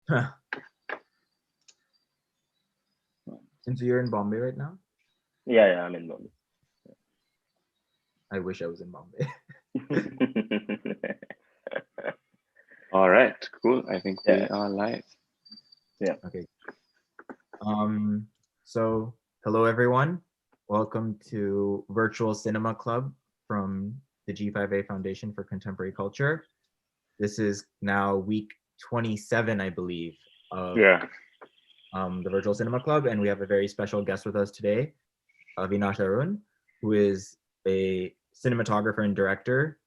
And so you're in Bombay right now? Yeah, I'm in Bombay. I wish I was in Bombay. All right, cool. I think we Yeah, are live. yeah. Okay. So hello everyone. Welcome to Virtual Cinema Club from the G5A Foundation for Contemporary Culture. This is now week 27, I believe, of Yeah. the Virtual Cinema Club, and we have a very special guest with us today, Avinash Arun, who is a cinematographer and director.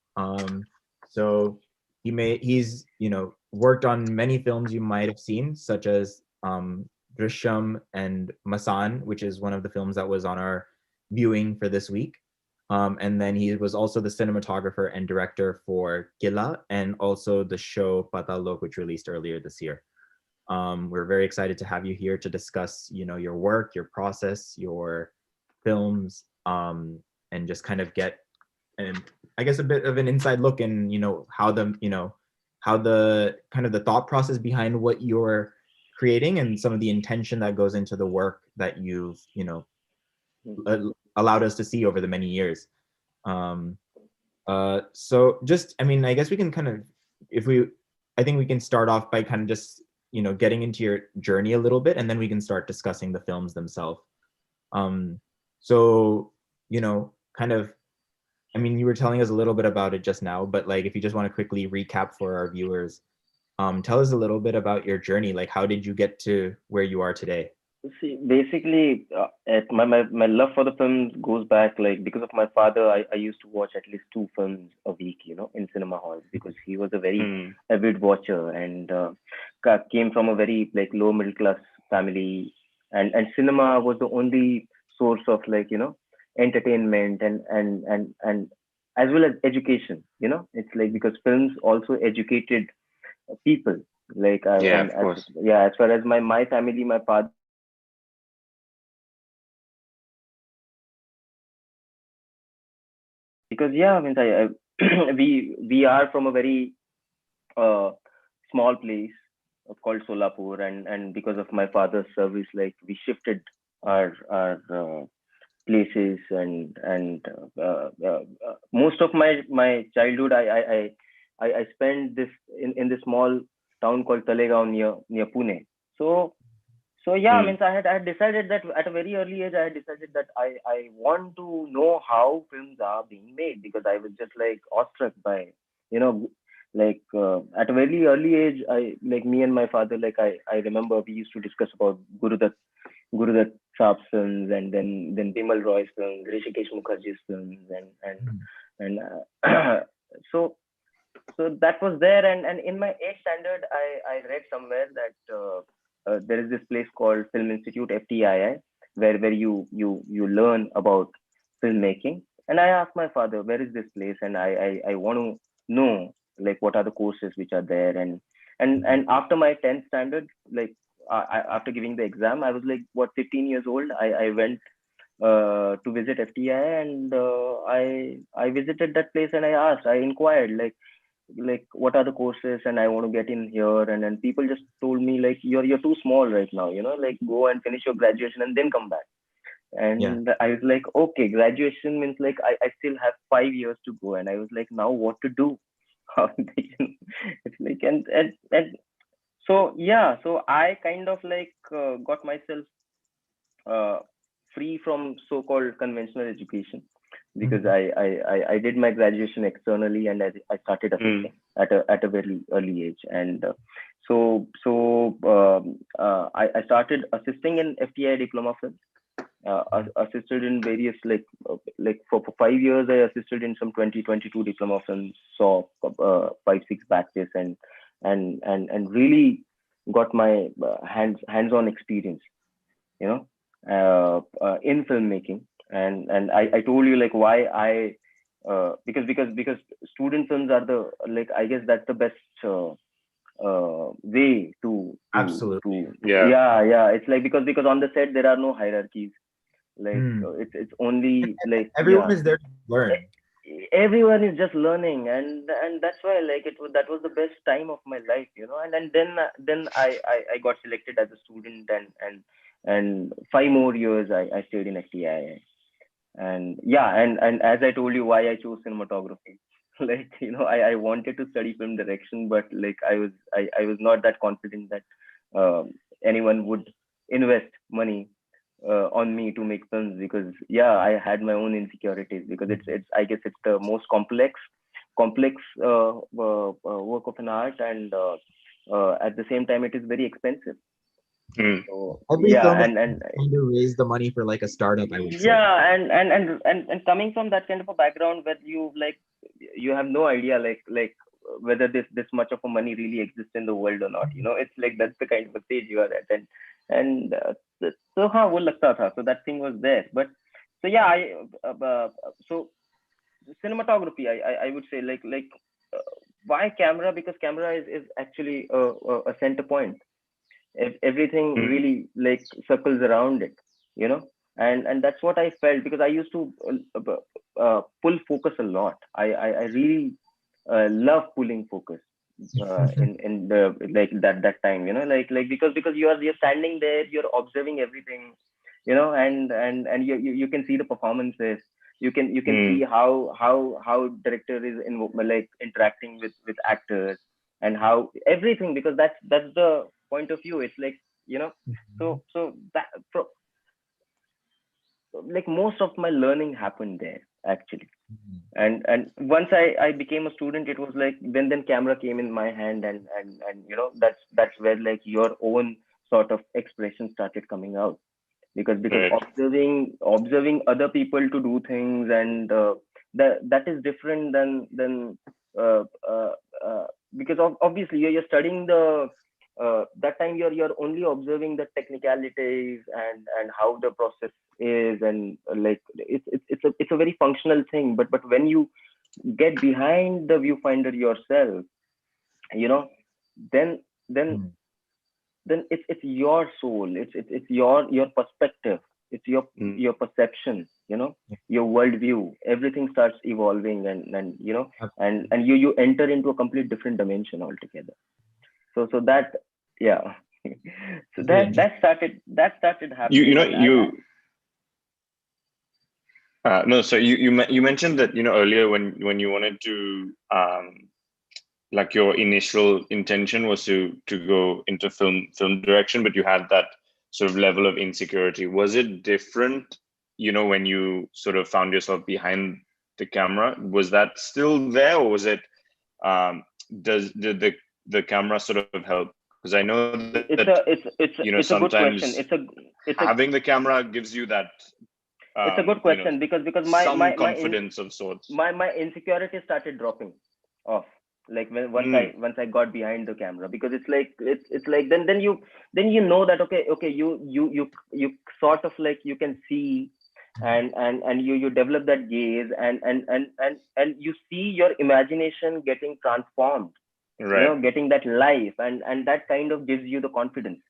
So he's worked on many films you might have seen, such as Drishyam and Masaan, which is one of the films that was on our viewing for this week. And then he was also the cinematographer and director for Killa and also the show Patal, which released earlier this year. We're very excited to have you here to discuss, your work, your process, your films, and just kind of get, and I guess a bit of an inside look in, how the kind of the thought process behind what you're creating and some of the intention that goes into the work that you've, allowed us to see over the many years. Um, so just, I mean, I guess we can kind of, I think we can start off by kind of just, getting into your journey a little bit, and then we can start discussing the films themselves. Um, so, kind of, I mean, you were telling us a little bit about it just now, but like, if you just want to quickly recap for our viewers, tell us a little bit about your journey. Like, how did you get to where you are today? See, basically, my love for the film goes back, like, because of my father. I used to watch at least two films a week, in cinema halls, because he was a very Mm. avid watcher, and came from a very, like, low middle class family, and cinema was the only source of, like, entertainment, and as well as education. It's like, because films also educated people, like, Yeah, and of as course. yeah, as far as my family, my father is concerned, because, yeah, I mean, we are from a very uh, small place called Solapur, and because of my father's service, like, we shifted our places, and most of my childhood, I spent this in this small town called Talegaon, near Pune. So yeah, I Mm. mean, I had decided that at a very early age, I had decided that I want to know how films are being made, because I was just, like, awestruck by, you know like, at a very early age, I like, me and my father, like, I remember we used to discuss about Gurudutt Saab's films, and then Bimal Roy's films, Rishikesh Mukherjee's films, and so that was there, and in my eighth standard, I read somewhere that there is this place called Film Institute, FTII, where you learn about filmmaking. And I asked my father, where is this place, and I want to know, like, what are the courses which are there, and after my 10th standard, like, after giving the exam, I was like, what, 15 years old. I went to visit FTI, and I visited that place, and I inquired, like, what are the courses, and I want to get in here, and then people just told me, like, you're too small right now, like, go and finish your graduation and then come back. Yeah. And I was like, okay, graduation means, like, I still have 5 years to go, and I was like, now what to do? It's like, and so, yeah, so I kind of, like, got myself uh, free from so-called conventional education, because Mhm. I did my graduation externally, and I started Mm. assisting at a very early age. And I started assisting in FTI diploma films, assisted in various, like, for 5 years, I assisted in some 2022 diploma films, saw 5 6 batches, and really got my hands-on experience, you know in filmmaking. And I told you, like, why I because student films are the, like, I guess that's the best way Absolutely. to Yeah. yeah, it's like, because on the set there are no hierarchies, like, Mm. it's only, like, Everyone yeah. is there to learn. everyone is just learning, and that's why like that was the best time of my life, you know. And then I got selected as a student, and 5 more years I stayed in FTI. And yeah, and as I told you why I chose cinematography, like, you know, I wanted to study film direction, but like I was not that confident that anyone would invest money on me to make films, because yeah, I had my own insecurities, because it's I guess it's the most complex work of an art, and at the same time it is very expensive. Mm. So Every yeah, film is and trying to raise the money for like a startup, I would say. yeah, and coming from that kind of a background where you like you have no idea like whether this much of a money really exists in the world or not, you know. It's like that's the kind of a stage you are at. And so हाँ वो लगता था, so that thing was there. But so yeah, so cinematography, I would say like why camera? Because camera is actually a center point. Everything Mm. really like circles around it, you know. And that's what I felt, because I used to pull focus a lot. I really love pulling focus in the like that time, you know, like because you're standing there, you're observing everything, you know. And you can see the performances, you can see Mm. how director is like interacting with actors, and how everything, because that's the point of view. It's like, you know. So that like most of my learning happened there actually. And once I became a student, it was like then camera came in my hand, and you know, that's where like your own sort of expression started coming out, because Right. observing other people to do things, and that is different than uh, uh, uh, because obviously you're studying the that time you're only observing the technicalities and how the process is, and like it's a very functional thing. But when you get behind the viewfinder yourself, you know, then then Mm. then it's your soul, it's your perspective, it's Mm. your perception, you know, Yeah. your worldview. Everything starts evolving, and you know, and Absolutely. you enter into a complete different dimension altogether. So that, yeah. So It's really that started You happening, know and you no, so you mentioned that, you know, earlier when you wanted to like your initial intention was to go into film direction, but you had that sort of level of insecurity. Was it different, you know, when you sort of found yourself behind the camera? Was that still there, or was it did the camera sort of help? Because I know that, it's a it's you know, it's a good sometimes question. It's a having the camera gives you that it's a good you know, question, because some confidence of sorts. my insecurity started dropping off, like when Mm. once I got behind the camera, because it's like then you know that okay, you sort of like you can see, and you develop that gaze, and you see your imagination getting transformed, you Right. know, getting that life, and that kind of gives you the confidence,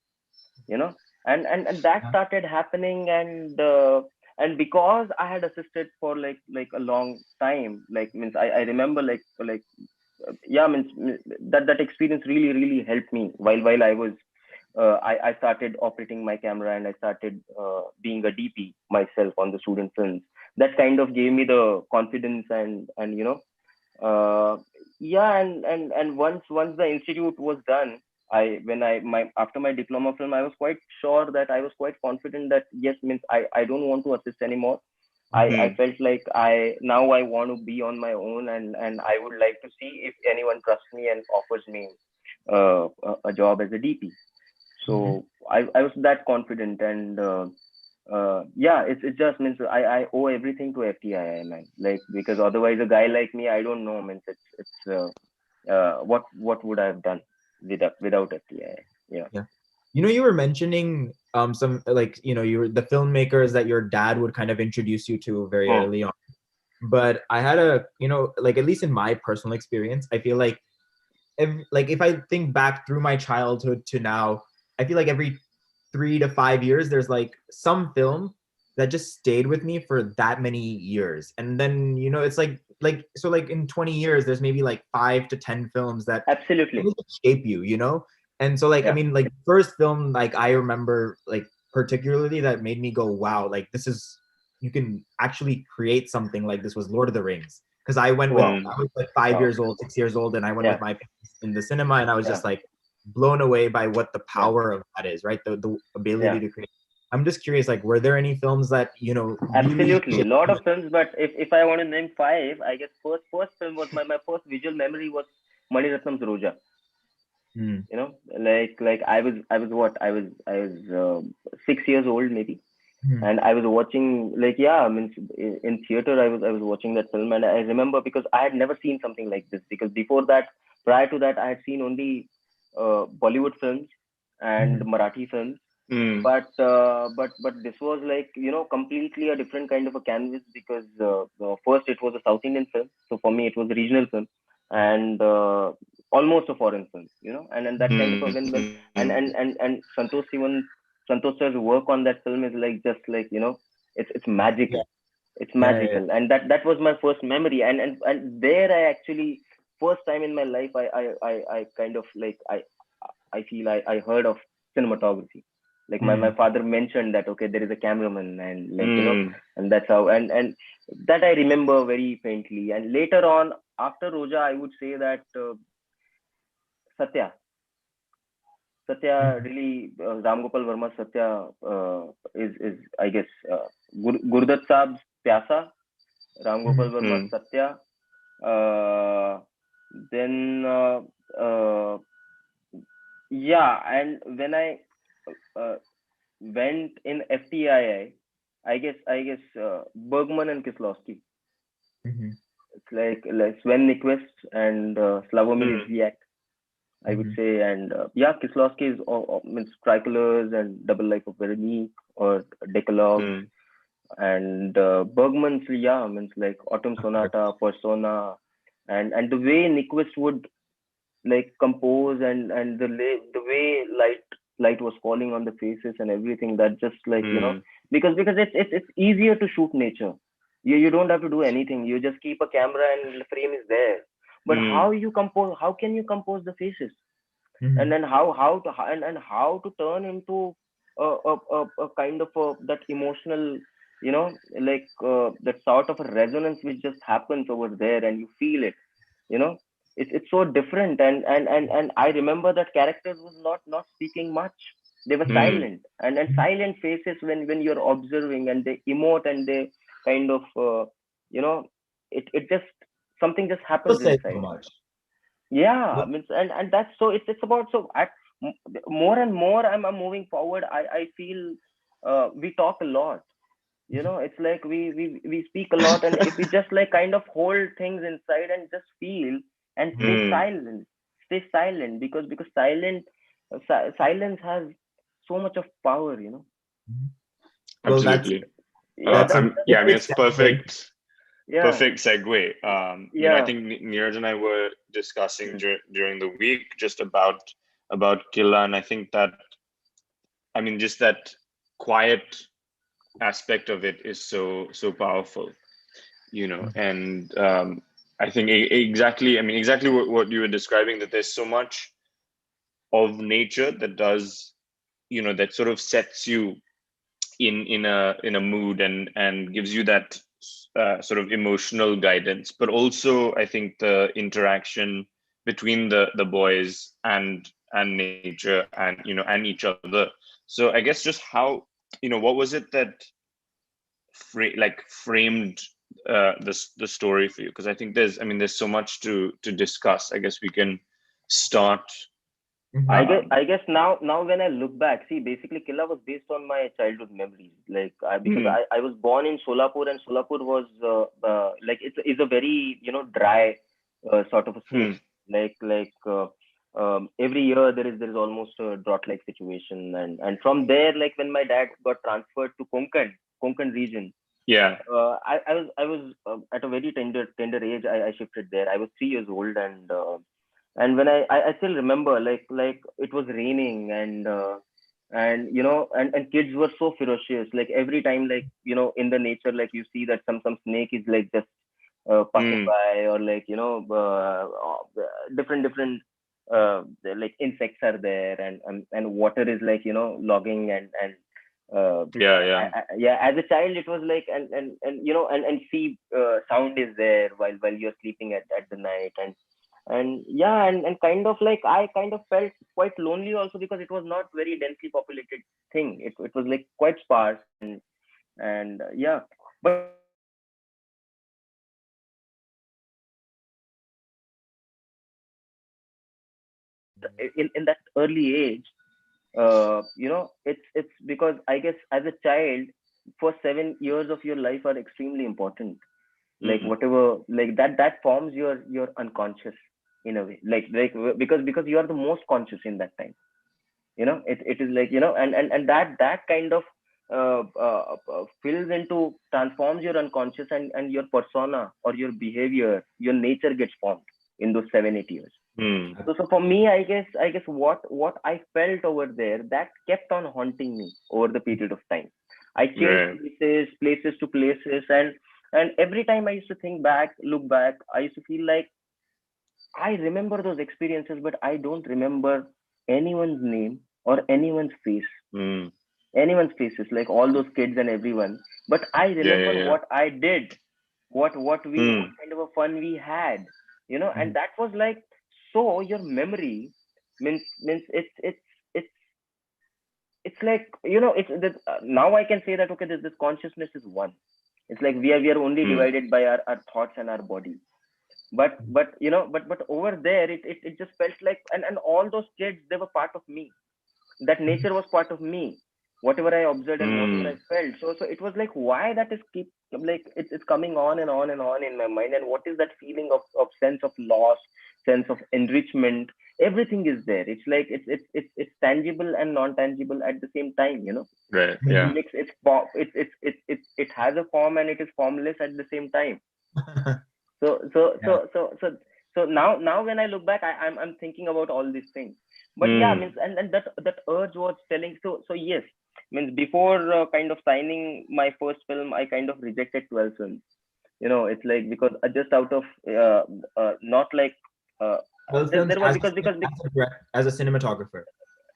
you know. And that started happening, and because I had assisted for like a long time, like means I remember like yeah, means that experience really helped me while I was I started operating my camera, and I started being a DP myself on the student films. That kind of gave me the confidence, and you know, yeah. And once the institute was done, I when I my after my diploma film, I was quite sure that I was quite confident that yes, means I don't want to assist anymore. I Mm. felt like I want to be on my own, and I would like to see if anyone trusts me and offers me a job as a DP. So I was that confident, and yeah, it just means I owe everything to FTII, man. Like, because otherwise a guy like me, I don't know, means it's what would I have done without FTII? Yeah. Yeah. You know, you were mentioning some like, you know, you were the filmmakers that your dad would kind of introduce you to very Hmm. early on. But I had a, you know, like at least in my personal experience, I feel like like if I think back through my childhood to now, I feel like every 3 to 5 years there's like some film that just stayed with me for that many years. And then, you know, it's like like, so like in 20 years, there's maybe like 5 to 10 films that Absolutely. really shape you, you know? And so like, I mean, like first film, like I remember like particularly that made me go, wow, like this is, you can actually create something like this, was Lord of the Rings. Cause I went with, I was like 5 years old, 6 years old, and I went with my parents in the cinema, and I was just like blown away by what the power of that is, right? The ability to create. I'm just curious, like, were there any films that, you know, Absolutely, a lot of films, but if I want to name 5, I guess first film was my first visual memory was Mani Ratnam's Roja. You know, like I was 6 years old maybe, and I was watching, like, I mean, in theater I was watching that film, and I remember because I had never seen something like this, because before that, prior to that, I had seen only Bollywood films and Marathi films. But this was like, you know, completely a different kind of a canvas, because first it was a South Indian film, so for me it was a regional film, and almost a foreign film, you know, and that kind of a win-win, and Santosh sir's work on that film is like, just like, you know, it's magical. It's magical. And that was my first memory, and there I actually, first time in my life, I kind of like, I feel I heard of cinematography. Like my father mentioned that, okay, there is a cameraman, and like, you know, and that's how, and that I remember very faintly. And later on, after Roja, I would say that Satya really, Ram Gopal Verma Satya is I guess Gurdat Saab's Pyasa, Ram Gopal Verma Satya, then and when I went in FTII, I guess Bergman and Kieslowski. It's like Sven Nykvist and Slavomir Zizek, I would say, and Kieslowski is means Tricolors and Double Life of Veronique or Decalogue, and Bergman's means like Autumn Sonata, Persona, and the way Nykvist would like compose, and the way light was falling on the faces and everything, that just like, you know, because it's easier to shoot nature. You don't have to do anything, you just keep a camera and the frame is there. But how can you compose the faces, and then how to turn into a kind of that emotional, you know, like that sort of a resonance which just happens over there, and you feel it, you know. It's so different, and I remember that characters was not speaking much. They were silent, and silent faces when you're observing, and they emote, and they kind of you know, it just, something just happens inside. I mean, and that's, so it's about, so more and more I'm moving forward, I feel we talk a lot, you know. It's like we speak a lot, and if we just like kind of hold things inside and just feel and stay silent, because silence has so much of power, you know. Absolutely. Well, that's I mean, it's perfect. Yeah. Perfect segue. You know, I think Neeraj and I were discussing during the week just about Killa, and I think that, I mean, just that quiet aspect of it is so powerful, you know. And I think exactly what you were describing, that there's so much of nature that does, you know, that sort of sets you in a mood, and gives you that sort of emotional guidance. But also, I think the interaction between the boys and nature, and, you know, and each other. So I guess just how, you know, what was it that framed the story for you? Because I think there's so much to discuss. I guess we can start. I guess now when I look back, see, basically Killa was based on my childhood memories. Like because I was born in Solapur, and Solapur was like it's a very, you know, dry sort of a state. Every year there is almost a drought like situation, and from there, like when my dad got transferred to Konkan region. I was at a very tender age. I shifted there. I was 3 years old, and when I still remember, like it was raining, and you know, and kids were so ferocious. Like every time, like, you know, in the nature, like you see that some snake is like just passing by, or like, you know, different like insects are there, and water is like, you know, logging, and yeah, as a child it was like, and you know, and sea sound is there while you're sleeping at the night, and yeah, and kind of like I kind of felt quite lonely also, because it was not very densely populated thing. It was like quite sparse, and yeah. But in that early age, you know, it's because I guess as a child, for 7 years of your life are extremely important. Like whatever, like that forms your unconscious in a way, like because you are the most conscious in that time. You know, it is like, you know, and that kind of fills into, transforms your unconscious, and your persona or your behavior, your nature gets formed in those 7 8 years. So for me, I guess what I felt over there, that kept on haunting me over the period of time. I changed places to places, and every time I used to look back, I used to feel like I remember those experiences, but I don't remember anyone's name or anyone's face, anyone's faces, like all those kids and everyone. But I remember what I did, what kind of a fun we had, you know, and that was like, so your memory means it's it's like, you know, it's that now I can say that, okay, this consciousness is one. It's like we are only divided by our thoughts and our body. But you know, but over there, it just felt like, and all those kids, they were part of me. That nature was part of me, whatever I observed and whatever I felt. So it was like, why that is keep, like it's coming on and on and on in my mind, and what is that feeling of sense of loss, sense of enrichment, everything is there. It's like it's tangible and non-tangible at the same time, you know. It has a form, and it is formless at the same time. So now when I look back, I'm thinking about all these things. But yeah, means, and that urge was telling. So yes, means before kind of signing my first film, I kind of rejected 12 films. You know, it's like, because just out of not like there was, because as a cinematographer.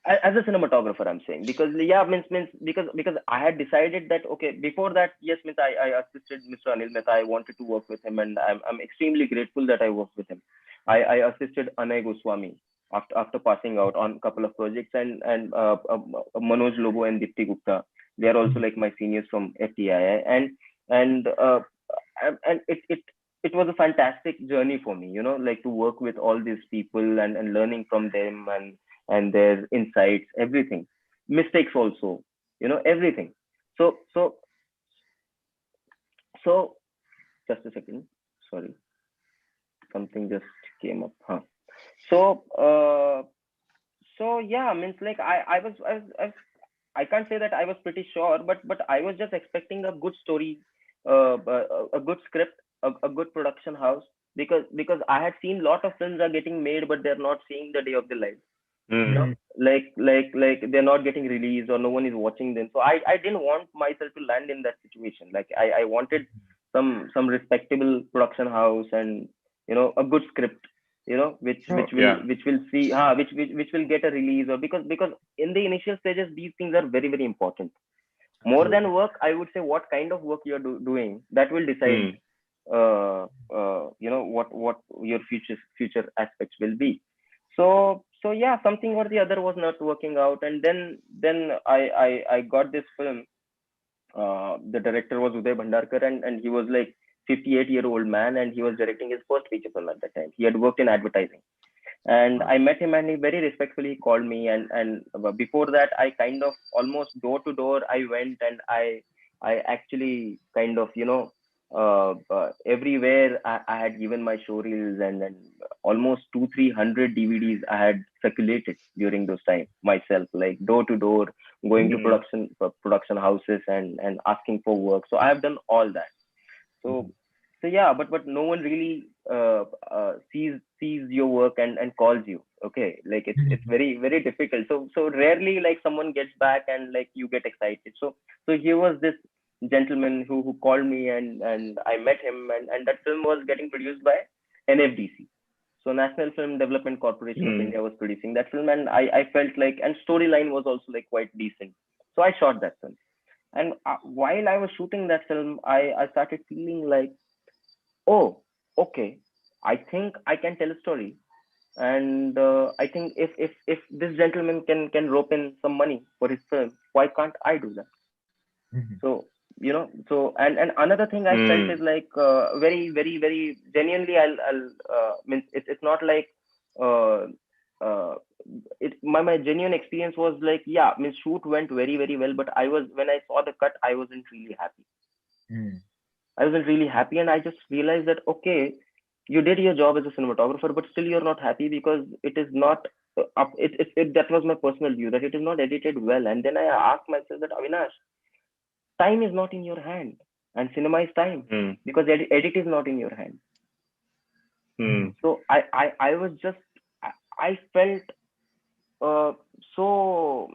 As a cinematographer, I'm saying, because yeah, means because I had decided that, okay, before that, yes, means I assisted Mr. Anil Mehta. I wanted to work with him, and I'm extremely grateful that I worked with him. I assisted Anay Goswami after passing out on a couple of projects, and Manoj Lobo and Dipti Gupta. They are also like my seniors from FTII, and it was a fantastic journey for me, you know, like to work with all these people, and learning from them, and their insights, everything, mistakes also, you know, everything. So just a second, sorry, something just came up. So yeah, means like I can't say that I was pretty sure, but I was just expecting a good story, a good script, a good production house, because I had seen a lot of films are getting made, but they're not seeing the day of the light. You know, like they're not getting released, or no one is watching them. So I didn't want myself to land in that situation. Like I wanted some respectable production house, and you know, a good script, you know, which will see which will get a release, or because in the initial stages, these things are very, very important. More than work, I would say, what kind of work you're doing, that will decide you know, what your future aspects will be. So yeah, something or the other was not working out, and then I got this film. The director was Uday Bhandarkar, and he was like 58-year-old man, and he was directing his first feature film at that time. He had worked in advertising, and I met him, and he very respectfully called me, and before that, I kind of almost door to door I went, and I actually kind of, you know, everywhere I had given my show reels, and almost 200-300 DVDs I had circulated during those time myself, like door to door, going to production houses, and asking for work. So I have done all that. So yeah, but no one really sees your work and calls you. Okay, like it's very, very difficult. So rarely like someone gets back and like you get excited. So here was this gentleman who called me, and I met him, and that film was getting produced by NFDC. So National Film Development Corporation of India was producing that film, and I felt like, and storyline was also like quite decent. So I shot that film. And while I was shooting that film, I started feeling like, oh, okay, I think I can tell a story. And I think if this gentleman can rope in some money for his film, why can't I do that? Mhm. So, so and another thing I felt is like very, very, very genuinely, I'll means it's not like uh, uh, my genuine experience was like, yeah, means shoot went very, very well, but when I saw the cut, I wasn't really happy. Mm. I wasn't really happy, and I just realized that, okay, you did your job as a cinematographer, but still you're not happy because it is not up. That was my personal view, that it is not edited well. And then I asked myself that, Avinash, time is not in your hand, and cinema is time, because edit is not in your hand. So I was just, I felt so,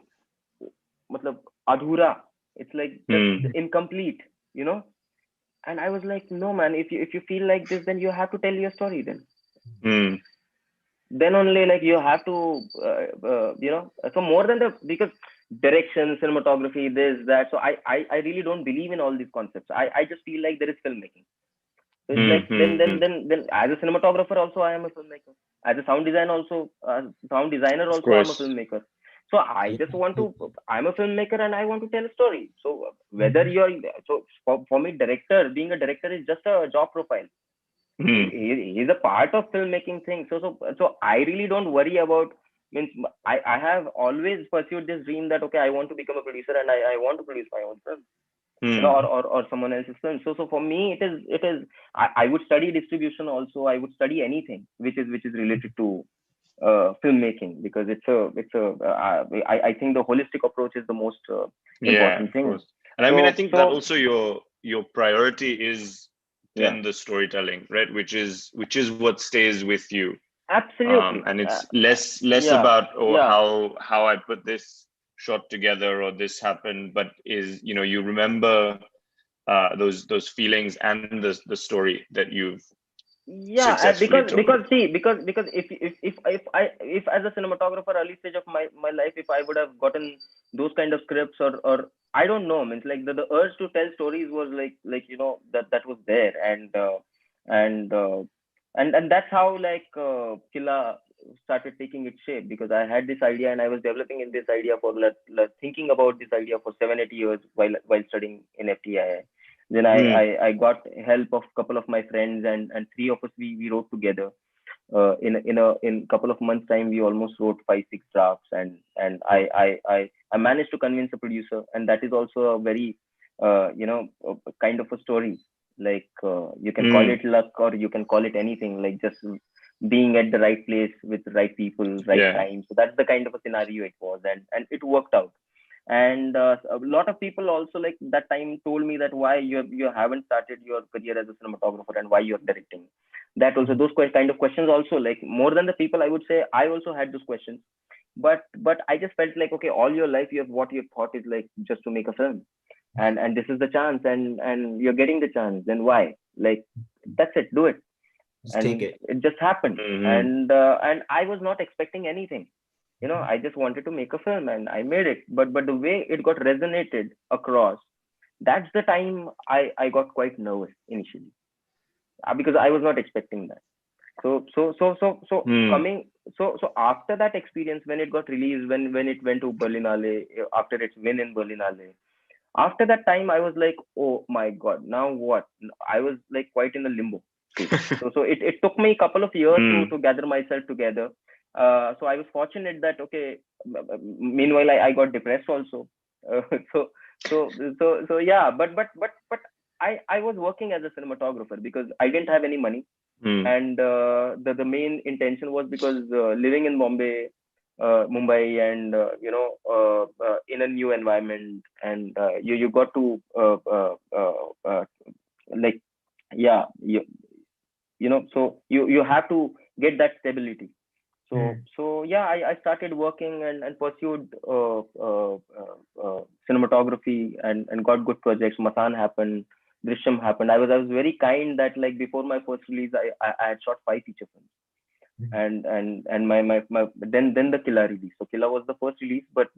matlab, adhura. It's like just incomplete, you know. And I was like, no, man, if you feel like this, then you have to tell your story then. Then only, like, you have to so more than because direction, cinematography, this, that. So I really don't believe in all these concepts. I just feel like there is filmmaking. So it's like, then as a cinematographer also I am a filmmaker. As a sound designer also, I'm a filmmaker. So I just want to, I'm a filmmaker and I want to tell a story. So whether you're, so for me, being a director is just a job profile. He's a part of filmmaking thing. So I really don't worry about, means I have always pursued this dream that, okay, I want to become a producer, and I want to produce my own film. Or someone else's film. So for me, it is I would study distribution also. I would study anything which is related to filmmaking, because I think the holistic approach is the most important thing. Of course. And I mean, I think that also your priority is then the storytelling, right? Which is what stays with you. Absolutely. And it's less about how I put this shot together or this happened, but is, you remember those feelings and the story that you've successfully told. because if as a cinematographer, early stage of my life, if I would have gotten those kind of scripts, or I don't know, means like the urge to tell stories was like that was there. And that's how, like, Killa started taking its shape, because I had this idea and I was developing in this idea for thinking about this idea for 7-8 years while studying in FTII. Then I got help of a couple of my friends, and three of us, we wrote together. In couple of months time, we almost wrote 5-6 drafts, and I managed to convince a producer, and that is also a very kind of a story. Like, you can call it luck, or you can call it anything, like just being at the right place with the right people, right time. So that's the kind of a scenario it was, and it worked out. And a lot of people also, like, that time told me that why you haven't started your career as a cinematographer, and why you're directing. That also, those kind of questions also, like, more than the people, I would say, I also had those questions. But I just felt like, okay, all your life what you've thought is like just to make a film, and this is the chance, and you're getting the chance, then why? Like, that's it, do it. Just take it. It just happened. And I was not expecting anything. I just wanted to make a film, and I made it. But the way it got resonated across, that's the time I got quite nervous initially, because I was not expecting that. So after that experience, when it got released, when it went to Berlinale, after its win in Berlinale, after that time, I was like, oh my God, now what? I was like quite in a limbo state. So it took me a couple of years to gather myself together. So I was fortunate that, okay, meanwhile I got depressed also. So yeah, but I was working as a cinematographer because I didn't have any money. And the main intention was because living in Mumbai, and in a new environment, and you got to like, yeah, so you have to get that stability. So yeah, I started working and pursued cinematography and got good projects. Masaan happened, Drishyam happened. I was very kind that like before my first release, I had shot 5 feature films. And my then the Killa release. So Killa was the first release, but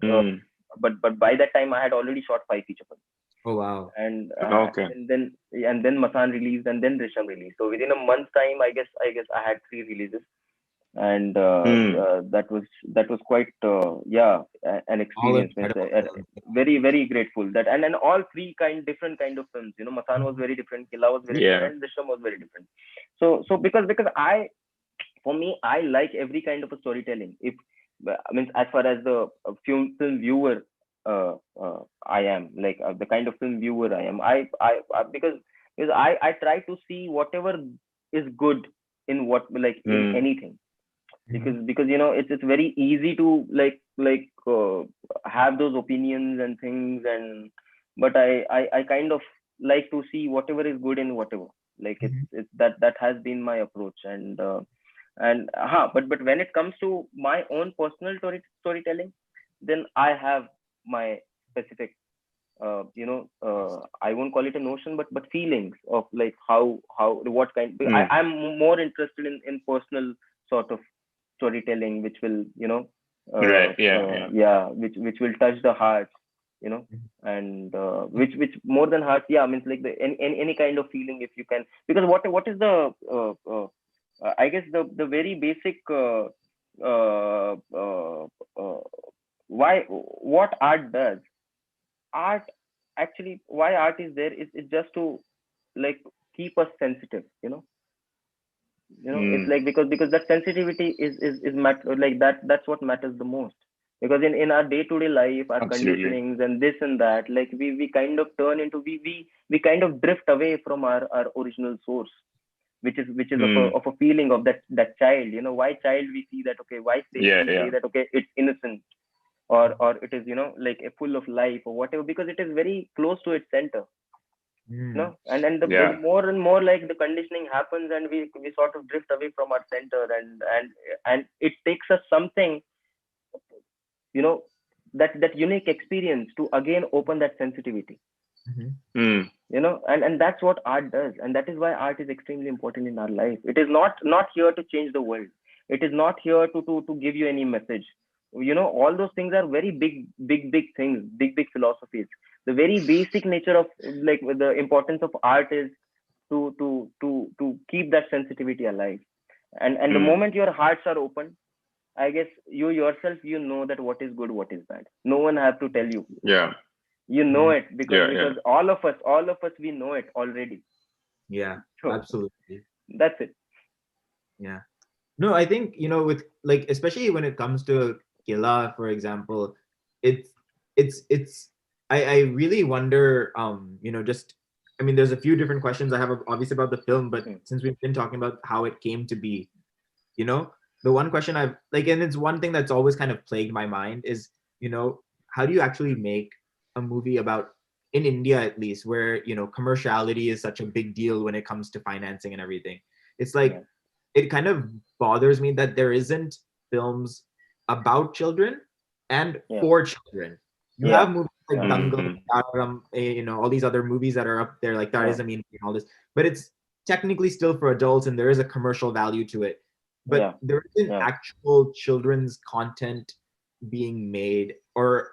by that time I had already shot 5 feature films. Oh wow. And Okay. and then Masaan released, and then Drishyam released. So within a month's time, I guess I had 3 releases, and that was quite an experience. Very grateful that, and all 3 different kind of films. Masaan was very different, Killa was very different, and Drishyam was very different. So because for me, I like every kind of a storytelling. As far as the film viewer, I am like the kind of film viewer I am. Because I try to see whatever is good in in anything. Because it's very easy to have those opinions and things, but I kind of like to see whatever is good in whatever. It's that has been my approach. But when it comes to my own personal storytelling, then I have my specific I won't call it a notion, but feelings of like how what kind. I'm more interested in personal sort of storytelling, which will which will touch the heart, and which more than heart, like any kind of feeling, if you can. Because what is the I guess the very basic what art does. Art actually, why art is there is just to like keep us sensitive. It's like because that sensitivity is matter, like that's what matters the most. Because in our day-to-day life, our conditionings and this and that, like we kind of turn into we kind of drift away from our original source, which is of a feeling of that child. Why child we see that, okay, why we say that, okay, it's innocent, or it is like full of life or whatever, because it is very close to its center. And the more and more like the conditioning happens, and we sort of drift away from our center, and it takes us something, that unique experience to again open that sensitivity. And that's what art does, and that is why art is extremely important in our life. It is not here to change the world. It is not here to give you any message. All those things are very big things, big philosophies. The very basic nature of like the importance of art is to keep that sensitivity alive. And the moment your hearts are open, I guess you yourself, that what is good, what is bad. No one have to tell you. You know it because all of us, we know it already. So, absolutely. That's it. Yeah. No, I think, with like, especially when it comes to Killa, for example, I really wonder, there's a few different questions I have obviously about the film, but since we've been talking about how it came to be, the one question I've like, and it's one thing that's always kind of plagued my mind is, how do you actually make a movie about, in India at least, where, commerciality is such a big deal when it comes to financing and everything. It's like, it kind of bothers me that there isn't films about children and for children. You have movies like Dangal, all these other movies that are up there, like Tarizameen and all this, but it's technically still for adults, and there is a commercial value to it. But there isn't actual children's content being made, or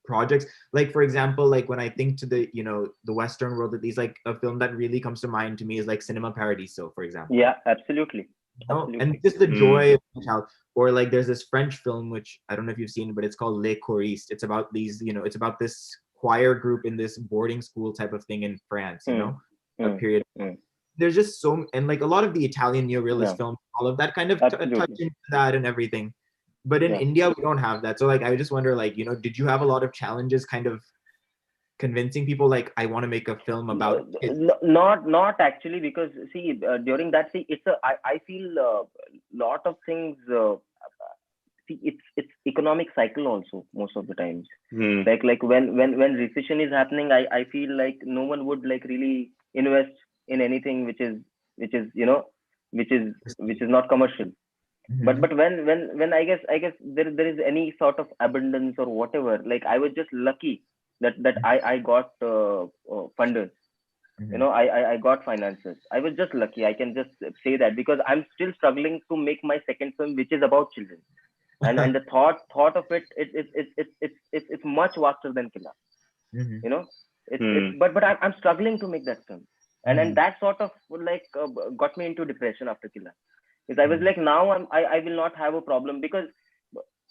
projects. Like, for example, like when I think to the the Western world, at least, like a film that really comes to mind to me is like Cinema Paradiso, for example. Absolutely. And just the joy of the child. Or like there's this French film which I don't know if you've seen, but it's called Les Choristes. It's about these, it's about this choir group in this boarding school type of thing in France, a period. There's just and like a lot of the Italian neorealist films, all of that kind of touch into that and everything. But in India, we don't have that. So like, I just wonder, like, did you have a lot of challenges kind of convincing people, like, I want to make a film about kids? Not actually, because see, during that, I feel a lot of things, see, it's economic cycle also most of the times. Like when recession is happening, I feel like no one would like really invest in anything which is not commercial. But when I guess there is any sort of abundance or whatever, like I was just lucky that I got funders. You know, I got finances. I was just lucky. I can just say that, because I'm still struggling to make my second film, which is about children, and the thought of it's much vaster than Killa. You know, but I'm struggling to make that film, and that sort of like got me into depression after Killa. Because I was like, now I will not have a problem, because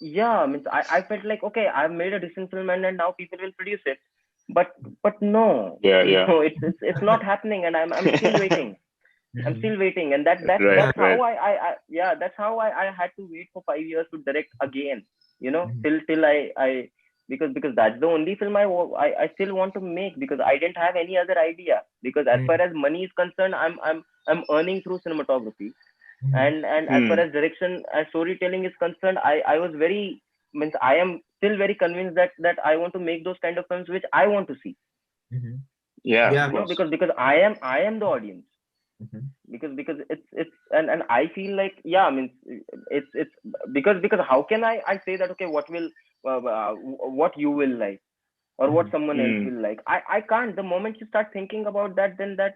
yeah, I mean, I felt like, okay, I've made a decent film, and now people will produce it, but no, no, it's not happening, and I'm still waiting. I'm still waiting, and that's how that's how I had to wait for 5 years to direct again. You know, till I because that's the only film I still want to make, because I didn't have any other idea. Because as far as money is concerned, I'm earning through cinematography, and as far as direction and storytelling is concerned, I was very, means I am still very convinced that I want to make those kind of films which I want to see. Yeah, You know, because I am the audience. Because it's and I feel like, yeah, I mean, it's because how can I say that, okay, what will what you will like, or what someone else will like? I can't. The moment you start thinking about that, then that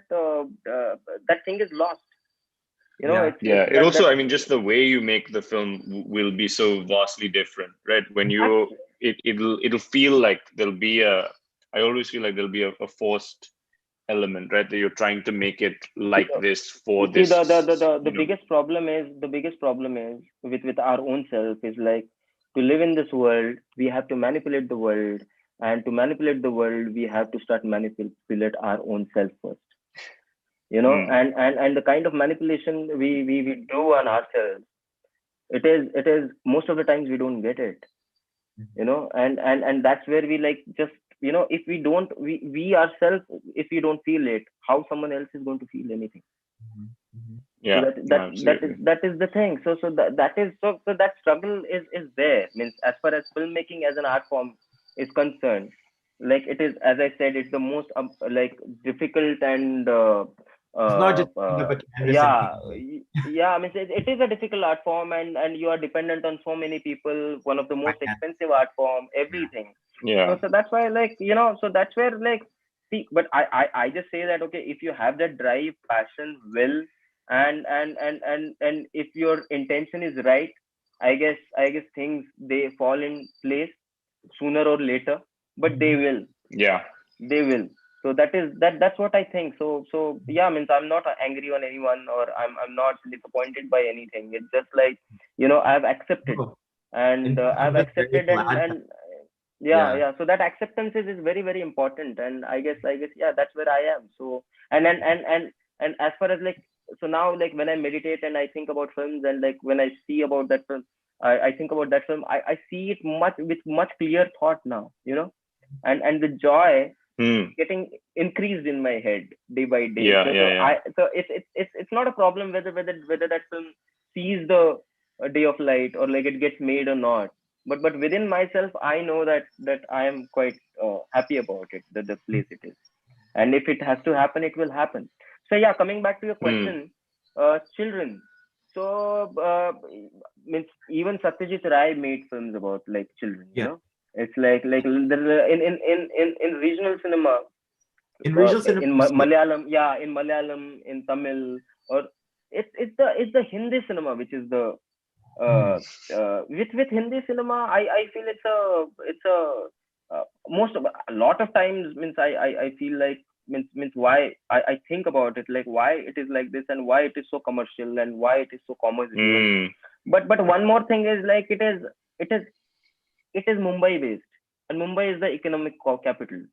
thing is lost. You know, it also, I mean, just the way you make the film will be so vastly different, right? When you it'll feel like there'll be I always feel like there'll be a forced element, right? That you're trying to make it like this for see, this. the biggest problem is with our own self is like, to live in this world, we have to manipulate the world, and to manipulate the world, we have to start manipulate our own self first. You know, and the kind of manipulation we do on ourselves, it is most of the times we don't get it. You know, and that's where we like, just, you know, if we don't, we ourselves, if we don't feel it, how someone else is going to feel anything? Yeah, so that is the thing. So that struggle is there. Means, as far as filmmaking as an art form is concerned, like, it is, as I said, it's the most like difficult and it's not just yeah, I mean, it is a difficult art form, and you are dependent on so many people, one of the most expensive art form, everything. So that's why, like, you know, so that's where, like, see, but I just say that, okay, if you have that drive, passion, will, and if your intention is right, I guess things, they fall in place sooner or later, but they will. They will. So that's what I think. So yeah, means I'm not angry on anyone, or I'm not disappointed by anything. It's just like, you know, I've accepted, and I've accepted, and yeah. So that acceptance is very, very important, and I guess yeah, that's where I am. So and as far as, like, so now, like, when I meditate and I think about films, and like when I see about that film, I think about that film, I see it with much clear thought now, you know, and the joy getting increased in my head day by day. So it's not a problem whether that film sees the day of light, or like it gets made or not. But within myself, I know that I am quite happy about it, the place it is, and if it has to happen, it will happen. So yeah, coming back to your question, children. So means even Satyajit Ray made films about, like, children. You know, it's like in regional cinema, in regional cinema, in Malayalam, in Malayalam, in Tamil, or it's the Hindi cinema, which is the with Hindi cinema, I feel it's a most of a lot of times, means I feel like, means why I think about it, like, why it is like this, and why it is so commercial, and why it is so commercial. But one more thing is, like, it is Mumbai based, and Mumbai is the economic capital,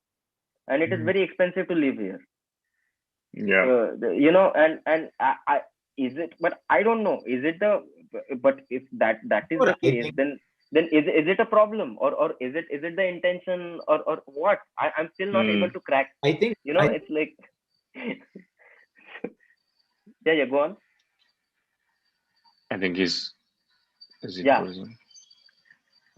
and it is very expensive to live here. You know, and I is it, but I don't know, is it but if that is the case, then is it a problem, or is it the intention, or what? I'm still not able to crack. I think, you know, it's like yeah, go on. I think he's yeah.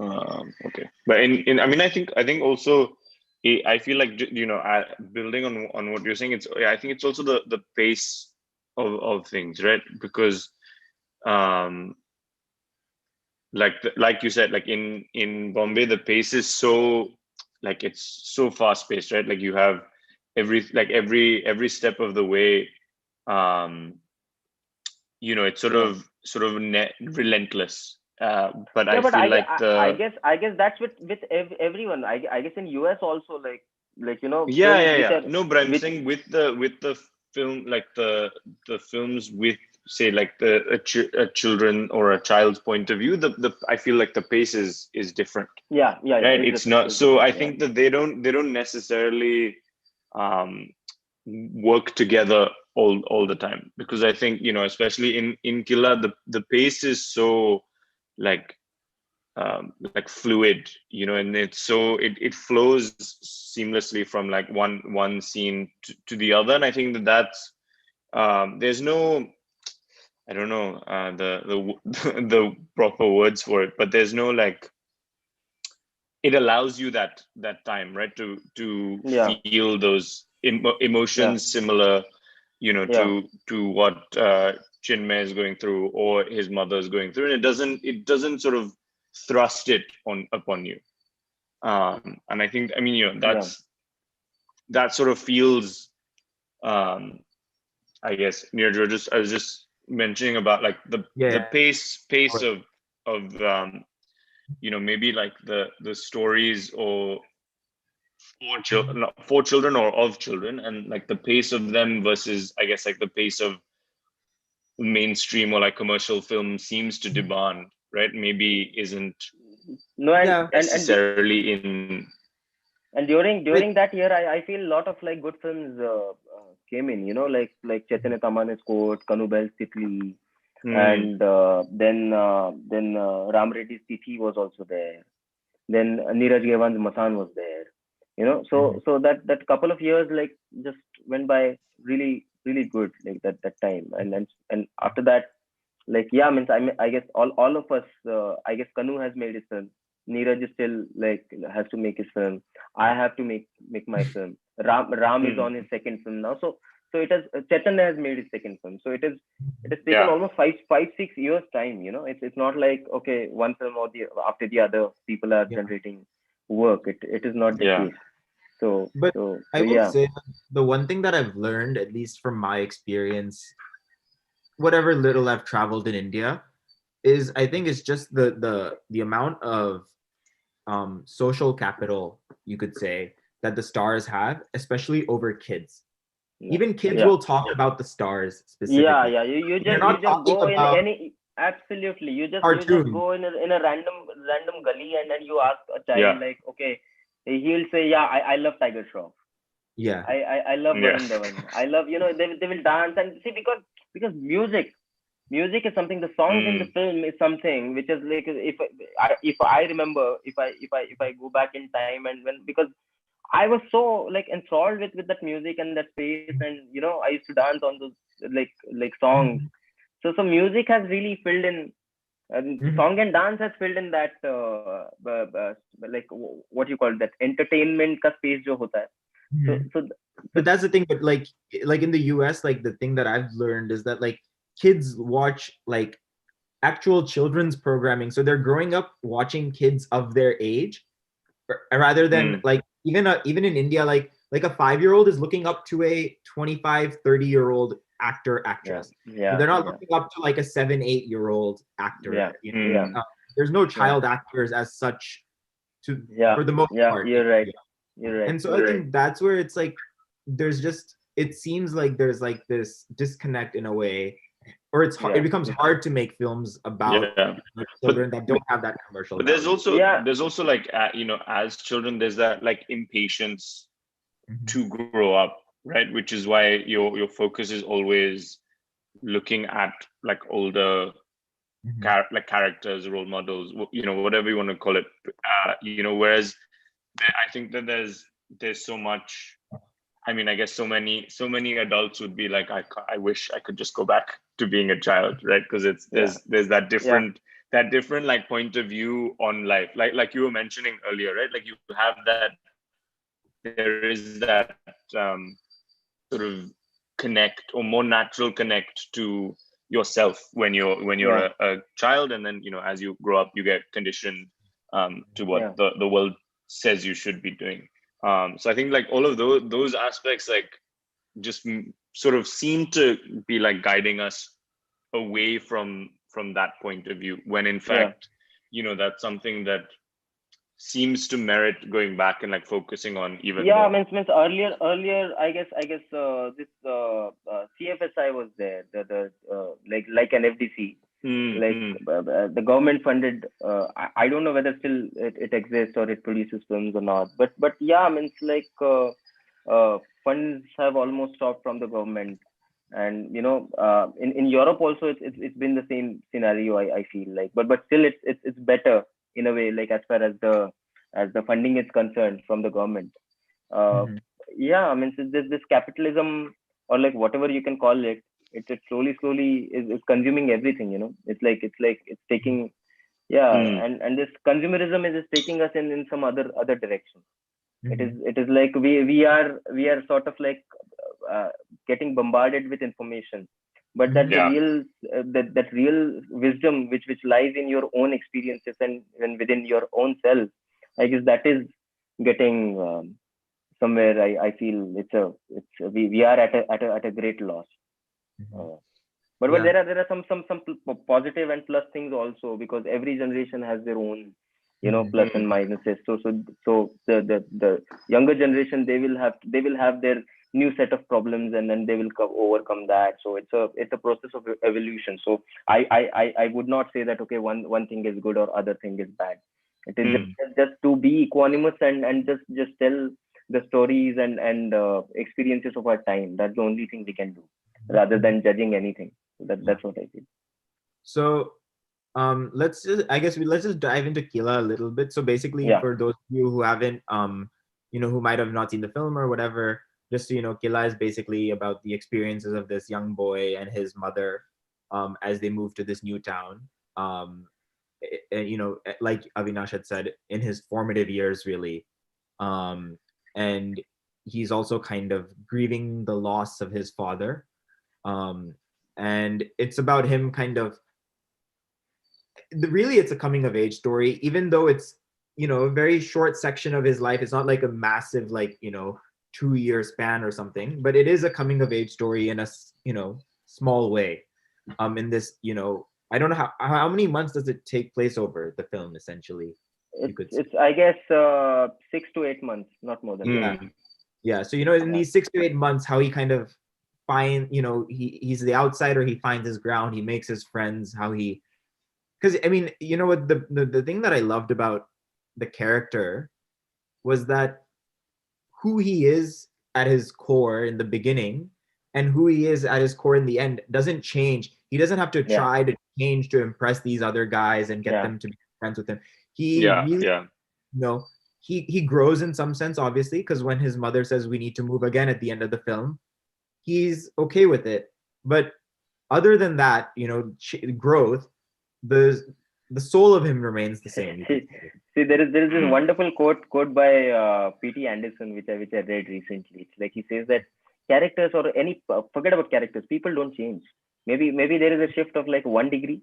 Okay, but in I mean, I think also, I feel like, you know, building on what you're saying, I think it's also the pace of things, right? Because like you said, like in Bombay, the pace is so, like, it's so fast paced, right? Like you have every step of the way, um it's relentless. But Yeah, I but feel like I guess that's with everyone. I guess in US also, films which yeah. are No, but I'm which saying with the film, like the films with, say, like a children or a child's point of view, the I feel like the pace is different, yeah, right? it's It's different, not, so I yeah. think that they don't necessarily um work together all the time, because I think, especially in Killa, the pace is so, like like fluid, and it's so it flows seamlessly from like one scene to the other. And I think that's there's no, I don't know the the proper words for it, but there's no, like, it allows you that time, right, to Yeah, feel those yeah, emotions similar, yeah, to what Chinmay is going through, or his mother is going through, and it doesn't sort of thrust it upon you. And I think, I mean, yeah, that sort of feels, um I guess, near George's. I was just mentioning about, like, the Yeah. pace of maybe like the stories, or for children or of children, and like the pace of them versus, I guess, like the pace of mainstream or like commercial film seems to demand, right? Maybe isn't no, Yeah. necessarily in. and But during that year, I feel a lot of like good films came in, like Chaitanya Tamane's Court, Kanu Bel's Titli, Hmm, and then Ram Reddy's Tithi was also there. Then Neeraj Gewan's Masaan was there. Mhm. So that couple of years like just went by really good, like that time. And after that, like, yeah, means I guess all of us, I guess Kanu has made his film. Neeraj is still like has to make his film. I have to make my film. Ram is on hmm, his second film now. So it has Chaitanya has made his second film. So it has taken yeah, almost 5 6 years time. It's not like, okay, one film or the after the other people are Yeah. generating work. It is not the yeah. case. So But so I so will yeah. say that the one thing that I've learned, at least from my experience, whatever little I've traveled in India, is I think it's just the amount of social capital, you could say, that the stars have, especially over kids. Yeah, Even kids yeah. will talk about the stars Yeah, specifically. yeah. You They're just not talking go in about any, absolutely. You just cartoons. go in a random gully, and you ask a child, Yeah, like, okay, he'll say, yeah, I love Tiger Shroff. Yeah. I love yeah, Varun Dhawan. I love, they will dance and see, because music is something. The songs in the mm, film is something which is like, if I remember, if I go back in time, and when, because I was so like enthralled with that music and that space, and I used to dance on those like songs. Mhm. So music has really filled in, Mhm. song and dance has filled in that, like, what you call that, entertainment ka space jo hota hai. So Mhm. so so But that's the thing. But like in the US, like the thing that I've learned is that like kids watch like actual children's programming. So they're growing up watching kids of their age, rather than mm, like even in India, like a 5-year-old is looking up to a 25, 30-year-old actor, yeah, actress. But yeah, they're not yeah, looking up to like a 7, 8-year-old yeah, actor. yeah, mm, There's no yeah, child actors as such, to yeah, for the most yeah. part in You're right. India. You're right. And so I think that's where it's like there's just it seems like there's like this disconnect in a way, or it Yeah, becomes hard to make films about yeah. But children that don't have that commercial but there's value. also yeah, there's also like, as children, there's that, like, impatience Mhm. to grow up, right? Which is why your focus is always looking at, like, older Mhm. like characters, role models, whatever you want to call it. Whereas I think that there's so much. I mean, I guess so many adults would be like, I wish I could just go back to being a child, right? Because it's yeah, there's yeah, that different like point of view on life, like you were mentioning earlier, right? Like you have that, there is that sort of connect, or more natural connect to yourself when you're Yeah. a child, and then as you grow up you get conditioned to what Yeah. the world says you should be doing. So I think like all of those aspects like just sort of seem to be like guiding us away from that point of view, when in fact that's something that seems to merit going back and like focusing on even Yeah, more. means earlier, I guess this CFSI was there, the like an FDC, like the government funded. I don't know whether still it exists or it produces films or not, but yeah, means like funds have almost stopped from the government, and in Europe also it's been the same scenario. I feel like, but still it's better in a way, like as far as the funding is concerned from the government. uh, Mhm. yeah, I mean, so this capitalism, or like whatever you can call it, it slowly is consuming everything. It's taking, yeah, Mm. and this consumerism is taking us in some other direction. Mhm. It is like we are sort of like uh, getting bombarded with information, but that Mhm. the Yeah. real that real wisdom which lies in your own experiences and within your own self, I guess that is getting somewhere. I feel we are at a great loss. Mhm. Uh, but Yeah. there are some positive and plus things also, because every generation has their own Mhm. plus and minuses. So the younger generation, they will have their new set of problems, and then they will overcome that. So it's a process of evolution. So I would not say that okay, one thing is good or other thing is bad. It is Mm. just to be equanimous and just tell the stories and experiences of our time. That's the only thing we can do, rather Mhm. than judging anything. Yeah. That's what I feel. So let's just dive into Killa a little bit. So basically, Yeah. for those of you who haven't who might have not seen the film or whatever, just so you know, Killa is basically about the experiences of this young boy and his mother as they move to this new town. And, like Avinash had said, in his formative years, really. And he's also kind of grieving the loss of his father. And it's about him kind of really it's a coming of age story, even though it's a very short section of his life. It's not like a massive, like 2-year span or something, but it is a coming of age story in a small way. In this, I don't know how many months does it take place over the film, essentially, you could say. It's I guess 6 to 8 months, not more than that. Yeah. Mm. Yeah, so in Yeah. these 6 to 8 months, how he kind of he's the outsider, he finds his ground, he makes his friends, how he because I mean, you know what, the thing that I loved about the character was that who he is at his core in the beginning and who he is at his core in the end doesn't change. He doesn't have to Yeah. try to change to impress these other guys and get Yeah. them to be friends with him. He Yeah. really, Yeah. you know, he grows in some sense, obviously, because when his mother says we need to move again at the end of the film, he's okay with it. But other than that, growth, the the soul of him remains the same, you could see, say. there is this Mm. wonderful quote by P.T. Anderson, which I read recently. It's like he says that characters, or any forget about characters, people don't change. Maybe there is a shift of like 1 degree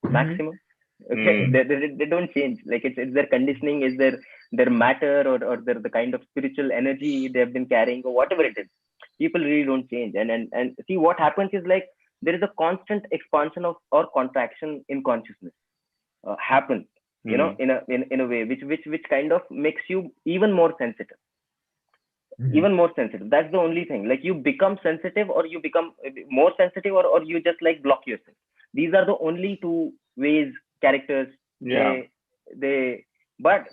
Mm-hmm. maximum. Okay, Mm. they don't change. Like it's their conditioning, is their matter, or the kind of spiritual energy they have been carrying, or whatever it is. People really don't change. And see, what happens is like there is a constant expansion of or contraction in consciousness happens. Mm. In a way which kind of makes you even more sensitive. Mm-hmm. That's the only thing. Like you become sensitive, or you become more sensitive, or you just like block yourself. These are the only two ways characters, Yeah. they but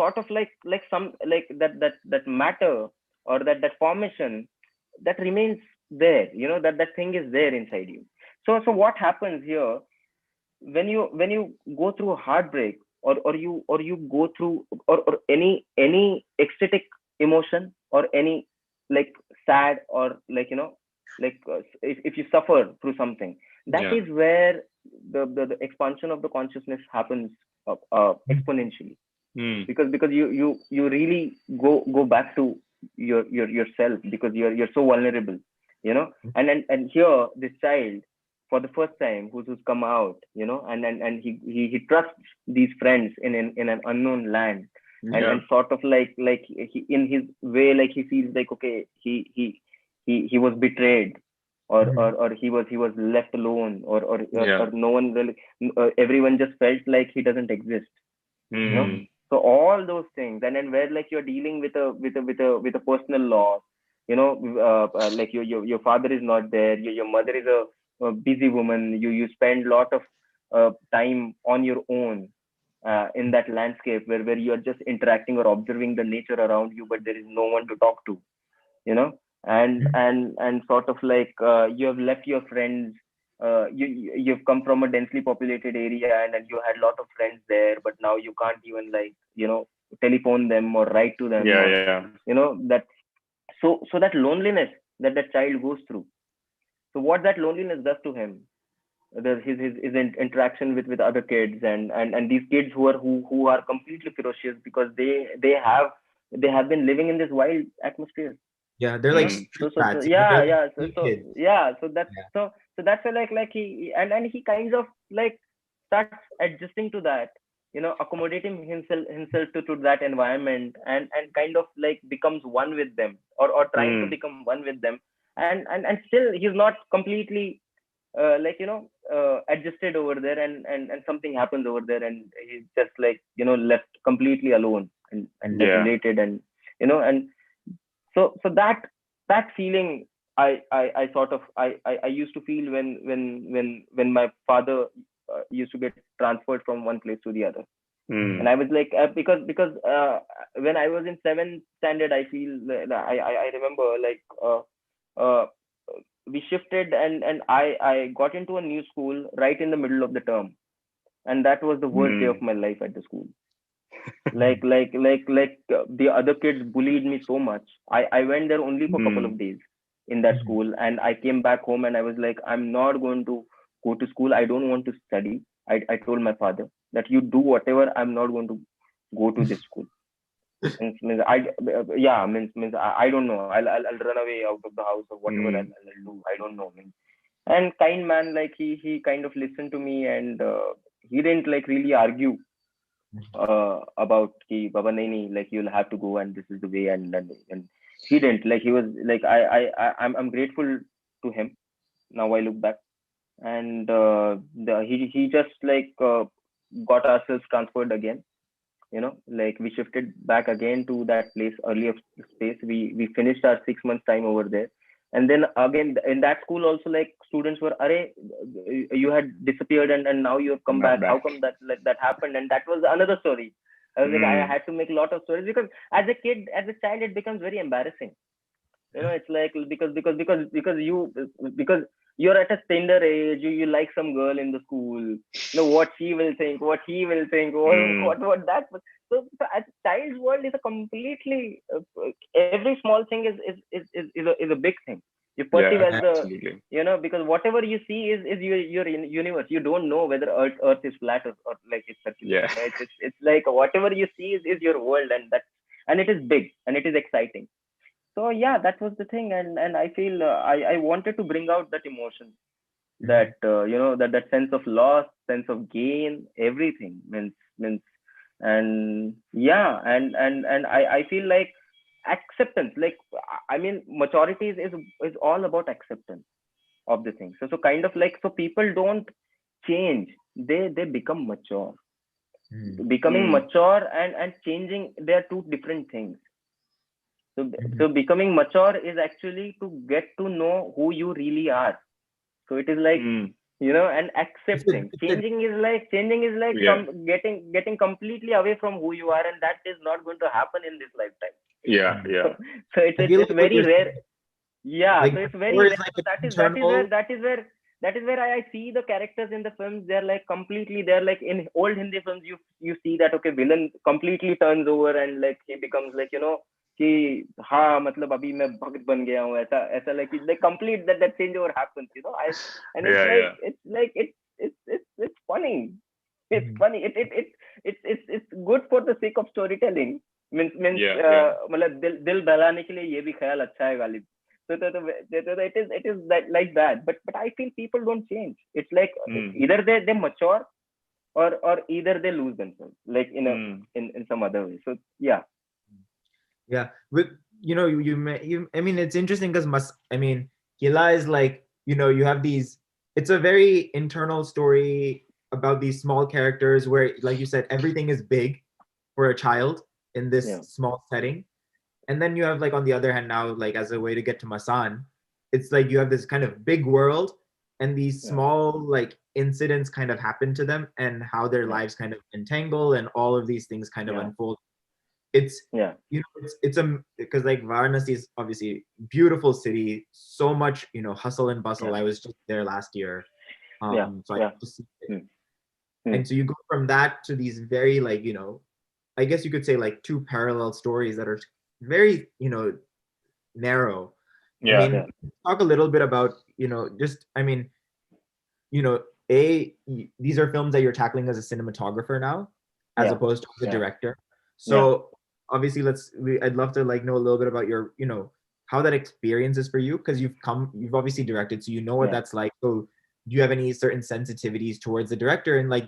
sort of like some like that matter, or that formation, that remains there. That thing is there inside you. So what happens here, when you go through a heartbreak, or you go through, or any ecstatic emotion, or any like sad, or like if you suffer through something, that Yeah. is where the expansion of the consciousness happens exponentially, Mm. because you really go back to yourself, because you're so vulnerable. And here this child for the first time, who's come out, you know, and he trusts these friends in an unknown land, and sort of like he, in his way, like he feels like, okay, he was betrayed, or he was left alone, or no one really, everyone just felt like he doesn't exist, you know. So all those things, and then where like you're dealing with a personal loss, you know, like your father is not there, your mother is a busy woman, you spend a lot of time on your own, in that landscape where you are just interacting or observing the nature around you, but there is no one to talk to, you know. And sort of like, you have left your friends, you've come from a densely populated area, and you had a lot of friends there, but now you can't even, like, you know, telephone them or write to them, you know, that. So that loneliness that child goes through, so what that loneliness does to him, his interaction with other kids, and these kids who are completely ferocious, because they have been living in this wild atmosphere. Yeah, they're like street rats. So that's why, like he, and he kind of like starts adjusting to that, you know, accommodating himself to that environment, and kind of like becomes one with them, or trying to become one with them, and still he's not completely, like, you know, adjusted over there, and something happens over there, and he's just like, you know, left completely alone, and desolated, and you know. And so that feeling, I sort of I used to feel when my father used to get transferred from one place to the other. And I was like, because when I was in 7th standard, I feel I remember, like, uh, we shifted, and I got into a new school right in the middle of the term, and that was the worst day of my life at the school. The other kids bullied me so much. I went there only for a couple of days in that school, and I came back home, and I was like, I'm not going to go to school. I don't want to study. I told my father that you do whatever. I'm not going to go to this school. Means I don't know. I'll run away out of the house, or whatever I'll do. I don't know. And kind man, like he kind of listened to me, and he didn't like really argue about ki Baba nahi, like you'll have to go, and this is the way, and he didn't, like, he was like, I'm grateful to him now I look back. And he just like got ourselves transferred again, you know, like we shifted back again to that place, earlier space. We finished our 6 months time over there, and then again in that school also, like, students were, Are, you had disappeared, and now you have come back. How come that happened? And that was another story. I was like, I had to make a lot of stories, because as a child, it becomes very embarrassing. You know, it's like, because you're at a tender age, you like some girl in the school, you know, what she will think, what he will think, what that. So as child's world is a completely, every small thing is a big thing. You perceive as the, you know, because whatever you see is your universe. You don't know whether earth is flat, or like it's circular. It's like whatever you see is your world, and it is big, and it is exciting. So yeah, that was the thing. And I feel, I wanted to bring out that emotion, that you know, that sense of loss, sense of gain, everything means. And yeah, and I feel like acceptance, like, I mean, maturity is all about acceptance of the thing. So kind of like, so people don't change, they become mature. Becoming mature and changing, they are two different things. So becoming mature is actually to get to know who you really are. So it is like, you know, and accepting. Changing is like getting completely away from who you are, and that is not going to happen in this lifetime. So it's very rare. Yeah, like, so it's very rare. Like that is where I see the characters in the films. They're like completely. They're like in old Hindi films. You see that, okay, villain completely turns over, and like he becomes like, you know, कि हाँ मतलब अभी मैं भक्त बन गया हूँ, ऐसा like complete that changeover happens, you know. And it's funny. It's funny. It's good for the sake of storytelling. मतलब दिल बहलाने के लिए ये भी ख्याल अच्छा है Ghalib. it is that like that. But I feel people don't change. It's like either they mature or either they lose themselves, like in some other way. So yeah. Yeah, with I mean, it's interesting because Killa is like, you have these. It's a very internal story about these small characters where, like you said, everything is big for a child in this small setting, and then you have, like, on the other hand, now, like, as a way to get to Masaan, it's like you have this kind of big world, and these small, like, incidents kind of happen to them, and how their lives kind of entangle, and all of these things kind of unfold. It's it's a because, like, Varanasi is obviously beautiful city, so much hustle and bustle. I was just there last year, so I got to see it. And so you go from that to these very, like, I guess you could say, like, two parallel stories that are very narrow. Talk a little bit about just, these are films that you're tackling as a cinematographer now, as opposed to as a director. So obviously, I'd love to, like, know a little bit about your, how that experience is for you, because you've obviously directed, so you know what that's like. So do you have any certain sensitivities towards the director, and, like,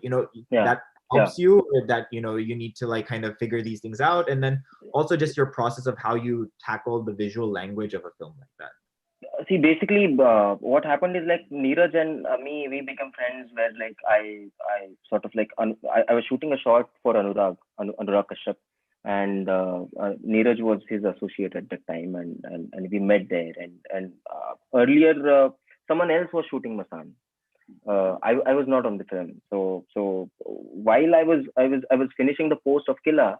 that helps you, or that you need to, like, kind of figure these things out, and then also just your process of how you tackle the visual language of a film like that? See, basically, what happened is, like, Neeraj and me, we become friends where, like, I sort of, like, I was shooting a shot for Anurag Kashyap, and Neeraj was his associate at that time, and we met there, and earlier someone else was shooting Masaan. I was not on the film, so while I was finishing the post of Killa,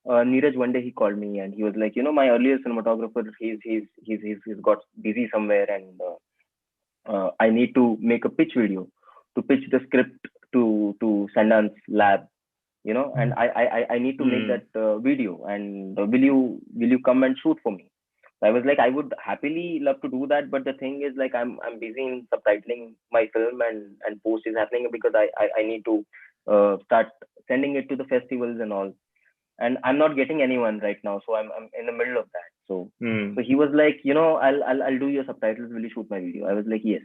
Neeraj one day he called me and he was like, my earlier cinematographer, he's got busy somewhere, and I need to make a pitch video to pitch the script to Sundance Lab, and I need to make that video, and will you come and shoot for me? So I was like, I would happily love to do that, but the thing is, like, I'm busy in subtitling my film, and post is happening, because I need to start sending it to the festivals and all, and I'm not getting anyone right now, so I'm in the middle of that. So he was like, I'll do your subtitles, will you shoot my video? I was like, yes.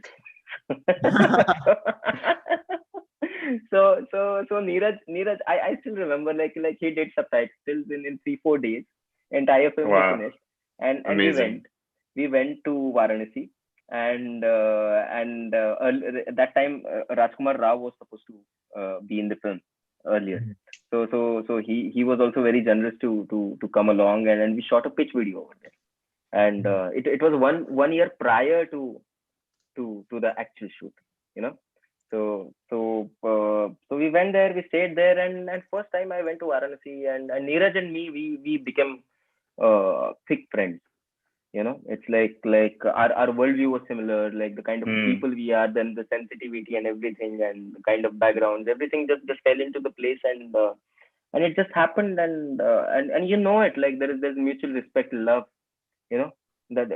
so Neeraj, I still remember, like he did subtitles in 3-4 days, entire film was finished, and we went to Varanasi, and at that time Rajkumar Rao was supposed to be in the film earlier. So he was also very generous to come along, and we shot a pitch video over there, and it was one year prior to the actual shoot, So we went there, we stayed there, and first time I went to Varanasi, and Neeraj and me, we became thick friends. It's like our worldview was similar, like the kind of people we are, then the sensitivity and everything, and the kind of backgrounds, everything just fell into the place, and it just happened, and it, like there's mutual respect, love, that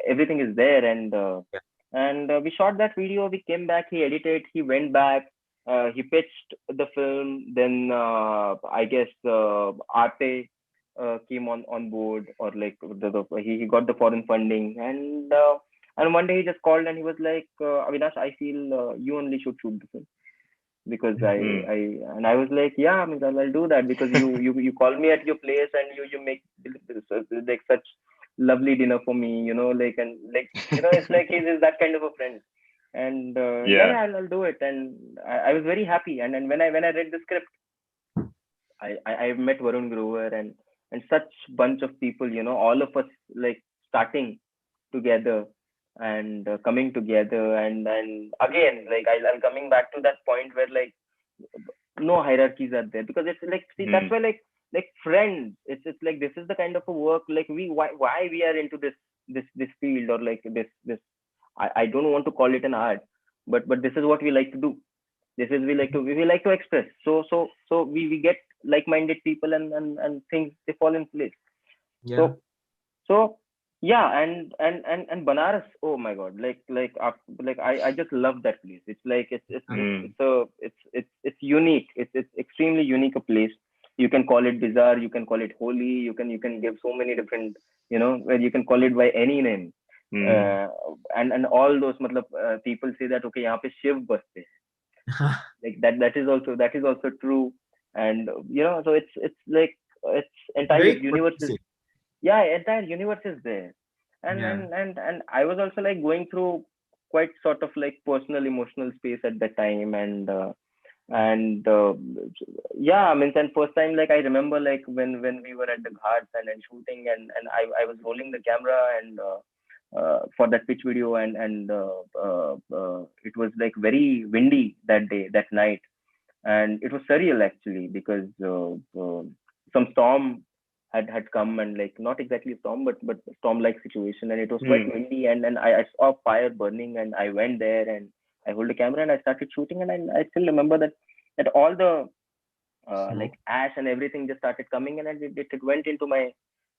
everything is there, and we shot that video. We came back, he edited, he went back, he pitched the film, then I guess Arte came on board, or like he got the foreign funding, and one day he just called and he was like, Avinash, I feel you only should shoot the film, because I was like, yeah, I mean, I'll do that, because you call me at your place, and you make like such lovely dinner for me, like, and like, it's like he's that kind of a friend, and I'll do it, and I was very happy, and then when I read the script, I met Varun Grover, and such bunch of people, all of us, like, starting together and coming together, and again, like, I'm coming back to that point where, like, no hierarchies are there, because it's like, see, that's why, like friends, it's like, this is the kind of a work, like, why we are into this field, or like this I don't want to call it an art, but this is what we like to do. This is we like to express. So we get like-minded people, and things, they fall in place. So yeah, and Banaras, oh my god, like I just love that place. It's like it's unique. It's extremely unique a place. You can call it bizarre, you can call it holy, you can give so many different, where you can call it by any name. And all those people say that okay, यहाँ पे शिव बसते हैं. Like that is also true. And so it's like it's entire Very universe is, cohesive. yeah, entire universe is there. And Yeah. and I was also like going through quite sort of like personal emotional space at that time. And yeah, I mean, and first time, like I remember like when we were at the ghats and shooting, and I was rolling the camera and for that pitch video, and it was like very windy that day, that night. And it was surreal actually, because some storm had come, and like not exactly a storm, but storm like situation, and it was quite windy, and I saw fire burning, and I went there and I hold the camera and I started shooting. And I still remember that all the like ash and everything just started coming, and it went into my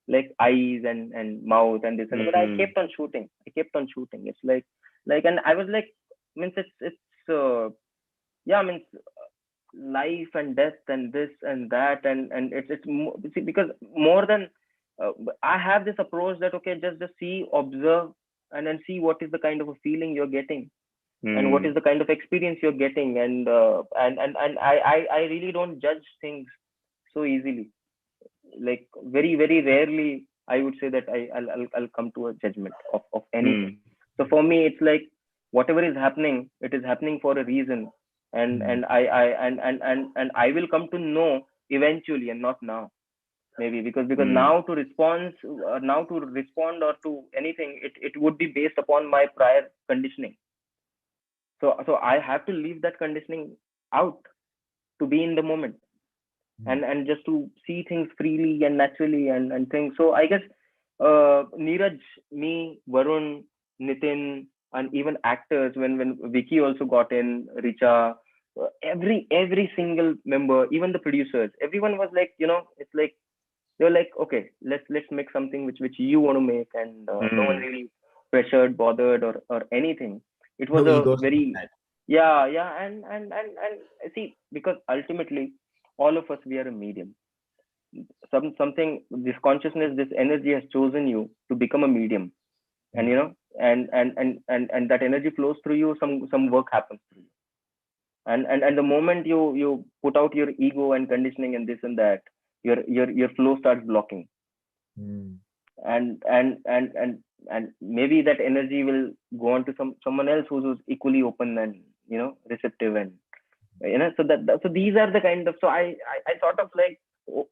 like eyes and mouth and this, and but I kept on shooting. It's like and I was like, means it's yeah, I mean, life and death and this and that, and see, because more than I have this approach that okay, just see, observe, and then see what is the kind of a feeling you're getting, and what is the kind of experience you're getting. And I really don't judge things so easily. Like very very rarely I would say that I'll come to a judgment of anything. So for me it's like whatever is happening, it is happening for a reason. And I will come to know eventually, and not now, maybe, because now to respond or to anything, it would be based upon my prior conditioning. So I have to leave that conditioning out to be in the moment, and just to see things freely and naturally and things. So I guess Neeraj, me, Varun, Nitin, and even actors, when Vicky also got in, Richa, every single member, even the producers, everyone was like, it's like they were like, okay, let's make something which you want to make, and no one really pressured, bothered, or anything. It was No a egos. very, yeah, and see, because ultimately all of us, we are a medium. Something, this consciousness, this energy has chosen you to become a medium, and and that energy flows through you. Some work happens through you, and the moment you put out your ego and conditioning and this and that, your flow starts blocking. And maybe that energy will go on to someone else who's equally open and receptive, and so these are the kind of, so I sort of like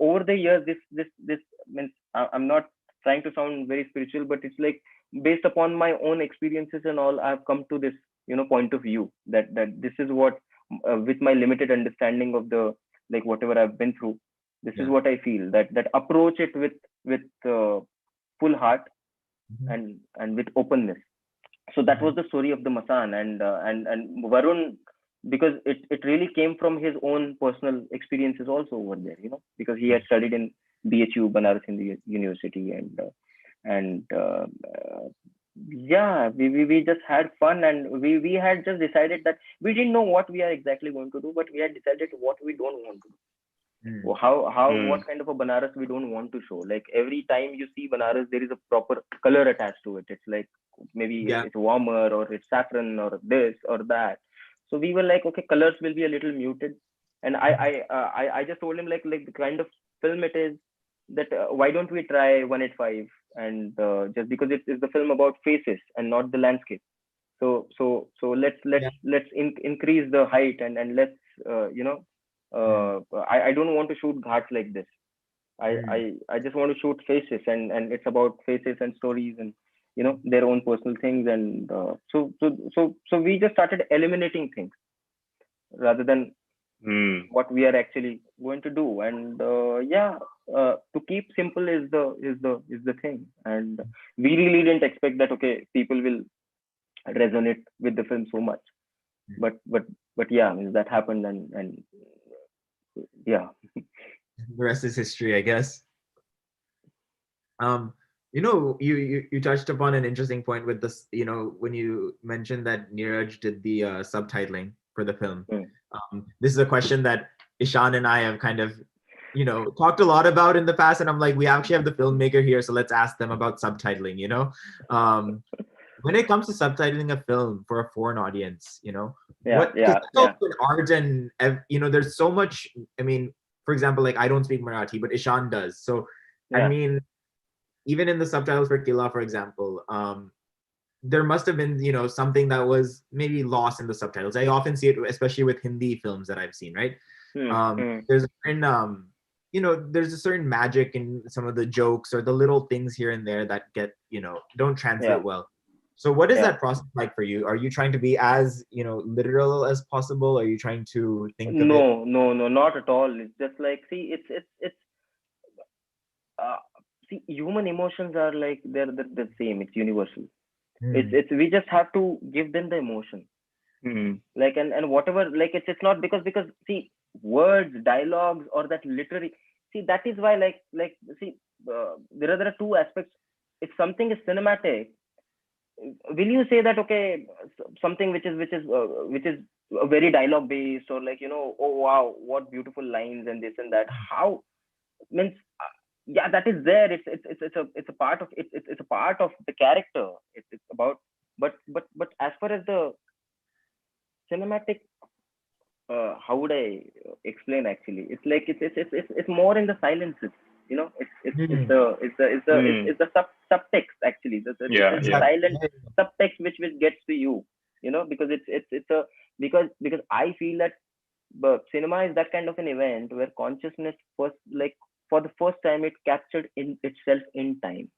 over the years, this means I'm not trying to sound very spiritual, but it's like based upon my own experiences and all, I've come to this point of view that this is what, with my limited understanding of the, like, whatever I've been through, this is what I feel, that approach it with full heart and with openness. So that was the story of the Masaan. And Varun, because it really came from his own personal experiences also over there, because he had studied in BHU, Banaras Hindu University, and yeah, we just had fun, and we had just decided that we didn't know what we are exactly going to do, but we had decided what we don't want to do. What kind of a Banaras we don't want to show. Like every time you see Banaras, there is a proper color attached to it. It's like maybe it's warmer, or it's saffron, or this or that. So we were like, okay, colors will be a little muted. And I just told him like the kind of film it is, that why don't we try 185, and just because it's the film about faces and not the landscape. So let's increase the height, and let's I don't want to shoot ghats like this. I just want to shoot faces, and it's about faces and stories, and their own personal things. And so we just started eliminating things rather than what we are actually going to do. And to keep simple is the thing. And we really didn't expect that okay, people will resonate with the film so much, but yeah, I mean, that happened. And yeah, The rest is history, I guess. You touched upon an interesting point with this, when you mentioned that Neeraj did the subtitling for the film. This is a question that Ishan and I have kind of talked a lot about in the past, and I'm like, we actually have the filmmaker here, so let's ask them about subtitling. when it comes to subtitling a film for a foreign audience, Yeah, because yeah, that's also an art, and there's so much. I mean, for example, like I don't speak Marathi, but Ishan does. So, I yeah, mean, even in the subtitles for Killa, for example, there must have been, something that was maybe lost in the subtitles. I often see it, especially with Hindi films that I've seen, right? There's a certain, there's a certain magic in some of the jokes or the little things here and there that get, don't translate yeah, well. So what is yeah. that process like for you? Are you trying to be as, literal as possible? Are you trying to think of it? No, no, no, not at all. It's just like, see, it's uh, see, human emotions are like the same. It's universal. Hmm. It's we just have to give them the emotion. Like, and whatever, like, it's not because see, words, dialogues, or that literary. See, that is why, like, see, there are two aspects. If something is cinematic, will you say that, okay, something which is very dialogue based, or like, oh wow, what beautiful lines and this and that, how means, yeah, that is there. It's a part of it. It's a part of the character. It's about, but as far as the cinematic, how would I explain? Actually, it's like it's more in the silences. It's Hmm. the subtext, actually. Yeah, It's the yeah. Exactly. silent Yeah. subtext which gets to you. Because it's a because I feel that cinema is that kind of an event where consciousness first, like, for the first time, it captured in itself in time.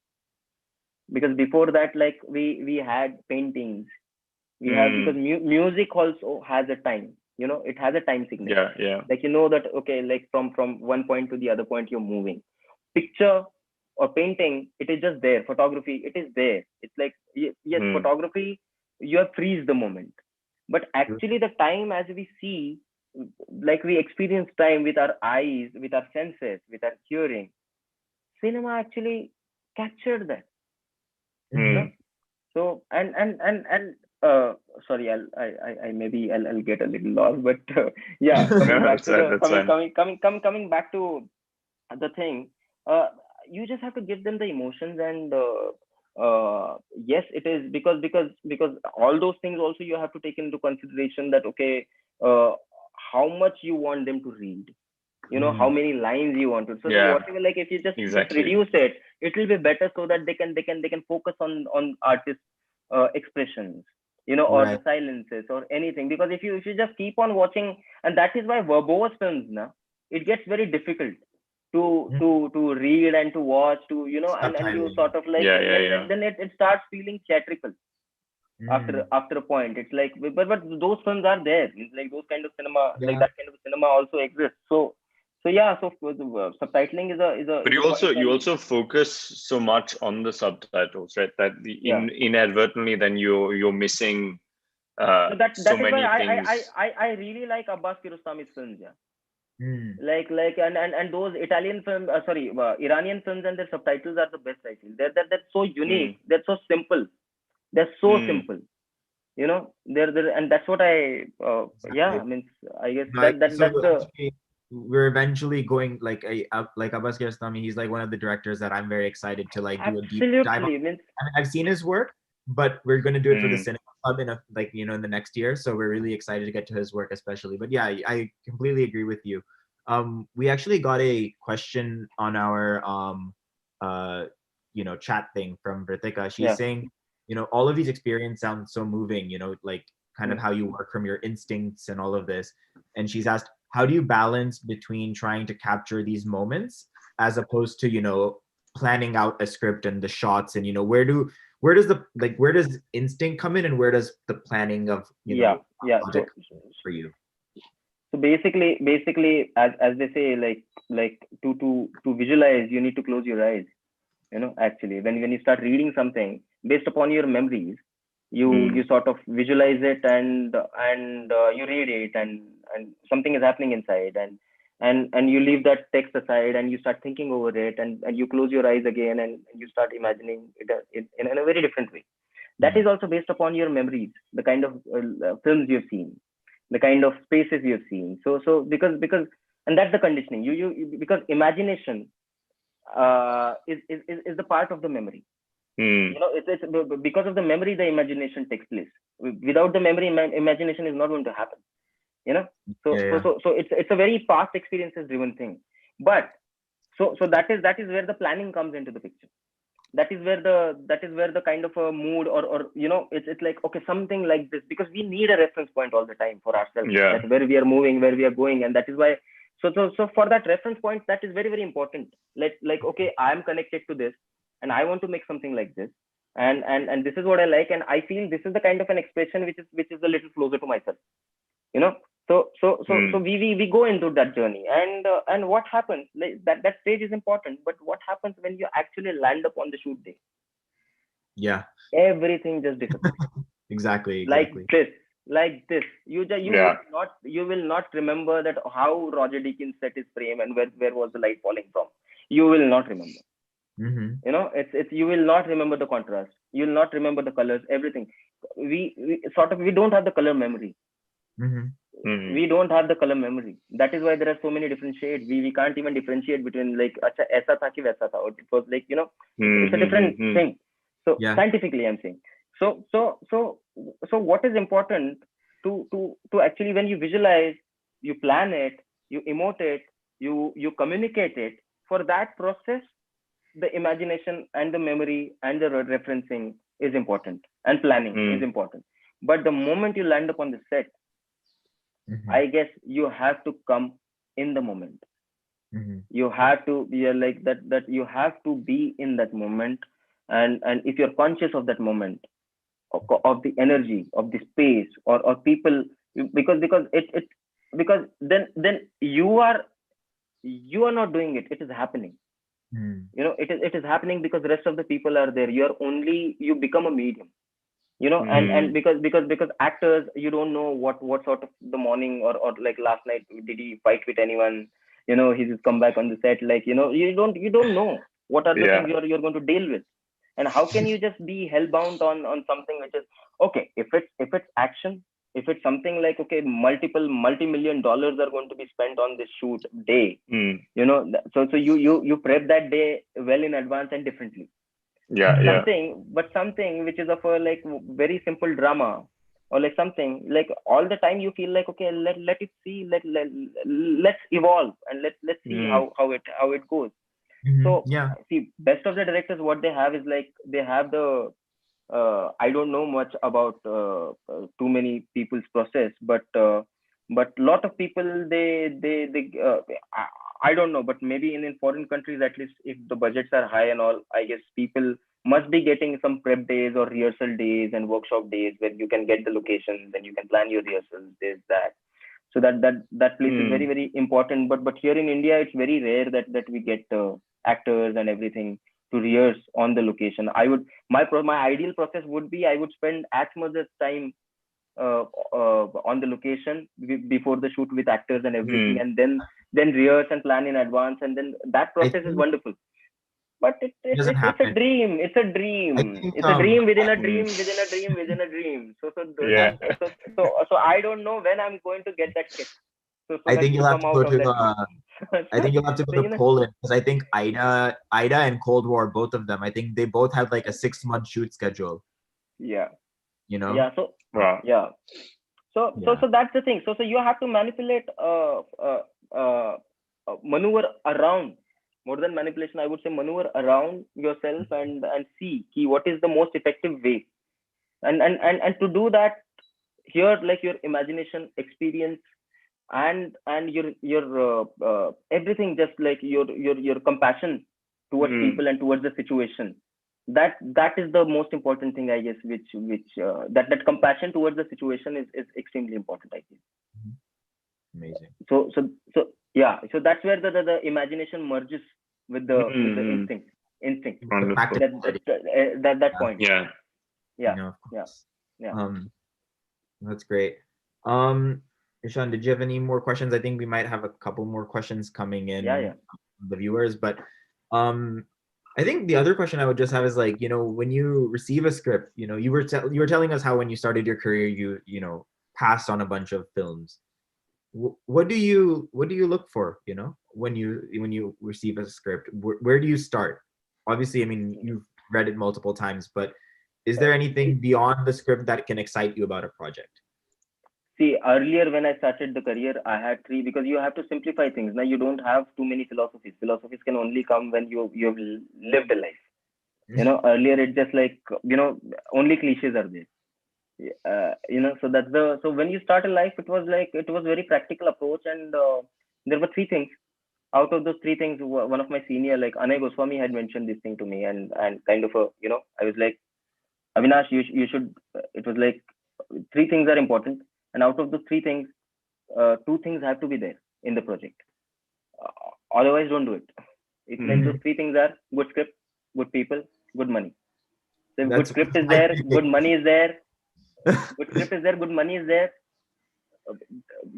Because before that, like, we had paintings, we have, because music also has a time. It has a time signature. Yeah, yeah. Like, that, okay, like, from one point to the other point, you're moving. Picture or painting, it is just there. Photography, it is there. It's like, yes, photography, you have freeze the moment. But actually, the time, as we see, like, we experience time with our eyes, with our senses, with our hearing. Cinema actually captured that. Mhm. So, and sorry, I maybe I'll get a little lost, but yeah, coming No, back that's to right. the That's fine. coming back to the thing. You just have to give them the emotions, and yes, it is, because all those things also you have to take into consideration, that, okay, uh, how much you want them to read, how Mm. many lines you want to. So Yeah, whatever, like, if you just exactly. reduce it, it will be better, so that they can focus on artist expressions, or the Right. silences, or anything. Because if you just keep on watching, and that is why verbose films, na, it gets very difficult to Mm. to to read and to watch, to, and you Subtitling. sort of like, Yeah, and yeah, yeah. then it starts feeling theatrical Mm. after a point. It's like, but those films are there. It's like, those kind of cinema, like, Yeah. that kind of cinema also exists. So yeah, so subtitling But is a you quite also you an, also focus so much on the subtitles, right? That yeah. inadvertently then you're missing So that so that is why many I I I things. I I really like Abbas Kiarostami's films. Yeah, Mm. like and those Italian film, sorry, Iranian films, and their subtitles are the best. I feel they're so unique. Mm, They're so simple. They're so mm, simple. They're and that's what yeah. Exactly. I mean, I guess No, that's so the, actually, we're eventually going like Abbas Kiarostami. He's like one of the directors that I'm very excited to like do a deep dive on. absolutely means, I mean, I've seen his work, but we're going to do it for the mm. cinema club in in the next year. So we're really excited to get to his work, especially. But yeah, I completely agree with you. We actually got a question on our chat thing from Vritika. She's yeah. saying, all of these experiences sound so moving. Like kind of Mm. how you work from your instincts and all of this. And she's asked, how do you balance between trying to capture these moments as opposed to planning out a script and the shots, and where does instinct come in, and where does the planning of Yeah, yeah. project for you? So basically, as they say, like to visualize, you need to close your eyes. Actually, when you start reading something based upon your memories, you Mm. sort of visualize it, and you read it, and something is happening inside, and you leave that text aside, and you start thinking over it, and you close your eyes again, and you start imagining it in a very different way. That Mm. is also based upon your memories, the kind of films you've seen, the kind of spaces you've seen. So because and that's the conditioning. Because imagination is the part of the memory. You know, it's because of the memory, the imagination takes place. Without the memory, imagination is not going to happen. You know, so it's a very past experiences driven thing. But so that is where the planning comes into the picture. That is where the kind of a mood, or you know, it's like, okay, something like this, because we need a reference point all the time for ourselves, Yeah. that where we are moving, where we are going. And that is why, so for that reference point, that is very, very important. Like okay, I am connected to this, and I want to make something like this, and this is what I like, and I feel this is the kind of an expression which is a little closer to myself, you know. So we go into that journey, and what happens, like, that stage is important, but what happens when you actually land up on the shoot day? Yeah. Everything just disappears. Exactly. Like this, you will not remember that how Roger Deakins set his frame, and where was the light falling from. You will not remember. You know, it's you will not remember the contrast, you will not remember the colors, everything. We don't have the color memory. We don't have the color memory. That is why there are so many different shades. We can't even differentiate between, like, acha aisa tha ki waisa tha. It was like, you know, it's a different thing. So scientifically, I'm saying. So what is important to actually, when you visualize, you plan it, you emote it, you communicate it. For that process, the imagination and the memory and the referencing is important, and planning is important. But the moment you land up on the set, I guess you have to come in the moment. You have to be like that you have to be in that moment. And if you're conscious of that moment, of the energy, of the space, or people, because then you are not doing it, it is happening. You know, it is happening because the rest of the people are there. You become a medium, you know. And because actors, you don't know what sort of the morning, or like last night, did he fight with anyone, you know, he just come back on the set, like, you know, you don't know what are the things you're going to deal with. And how can you just be hellbound on something which is okay? If it's action, if it's something like, okay, multi-million dollars are going to be spent on this shoot day, you know, so you prep that day well in advance and differently. Something which is of a, like, very simple drama, or like something like, all the time you feel like, okay, let it see, let's evolve, and let's see how it goes. So see, best of the directors, what they have is, like, they have the I don't know much about too many people's process, but lot of people, I don't know, but maybe in foreign countries, at least, if the budgets are high and all, I guess people must be getting some prep days or rehearsal days and workshop days where you can get the locations and you can plan your rehearsals, this, that. So that place is very, very important. But here in India, it's very rare that we get actors and everything to rehearse on the location. My ideal process would be, I would spend as much as time on the location before the shoot with actors and everything, and then rehearse and plan in advance, and then that process is wonderful. But it's a dream. It's a dream. It's a dream within a dream within a dream within a dream. So I don't know when I'm going to get that kit. I think you'll have to go to I think you'll have to go to Poland, because I think Ida and Cold War, both of them, I think they both had like a 6-month shoot schedule. Yeah. You know. Yeah. So yeah. So that's the thing. So you have to manipulate, maneuver around. More than manipulation, I would say maneuver around yourself and see what is the most effective way. And to do that, here, like, your imagination, experience, and your everything, just like your compassion towards people and towards the situation. That is the most important thing, I guess, which that compassion towards the situation is extremely important, I guess. Amazing. So yeah, so that's where the imagination merges with the instinct. That point. Yeah. That's great. Ishan, did you have any more questions? I think we might have a couple more questions coming in. From the viewers, but I think the other question I would just have is, like, you know, when you receive a script, you know, you were telling us how when you started your career, you know, passed on a bunch of films. What do you look for, you know, when you receive a script? Where do you start? Obviously, I mean, read it multiple times, but is there anything beyond the script that can excite you about a project? See, earlier when I started the career, I had three, because you have to simplify things. Now you don't have too many philosophies. Philosophies can only come when you've lived a life. Earlier it's just like, only cliches are there. So when you start a life, it was very practical approach, and there were three things. Out of those three things, one of my senior, like Anay Goswami, had mentioned this thing to me, and kind of I was like, Avinash, you should. It was like three things are important, and out of those three things, two things have to be there in the project. Otherwise, don't do it. It's like those three things are good script, good people, good money. So if good script is there, good money is there. Good script is there, good money is there.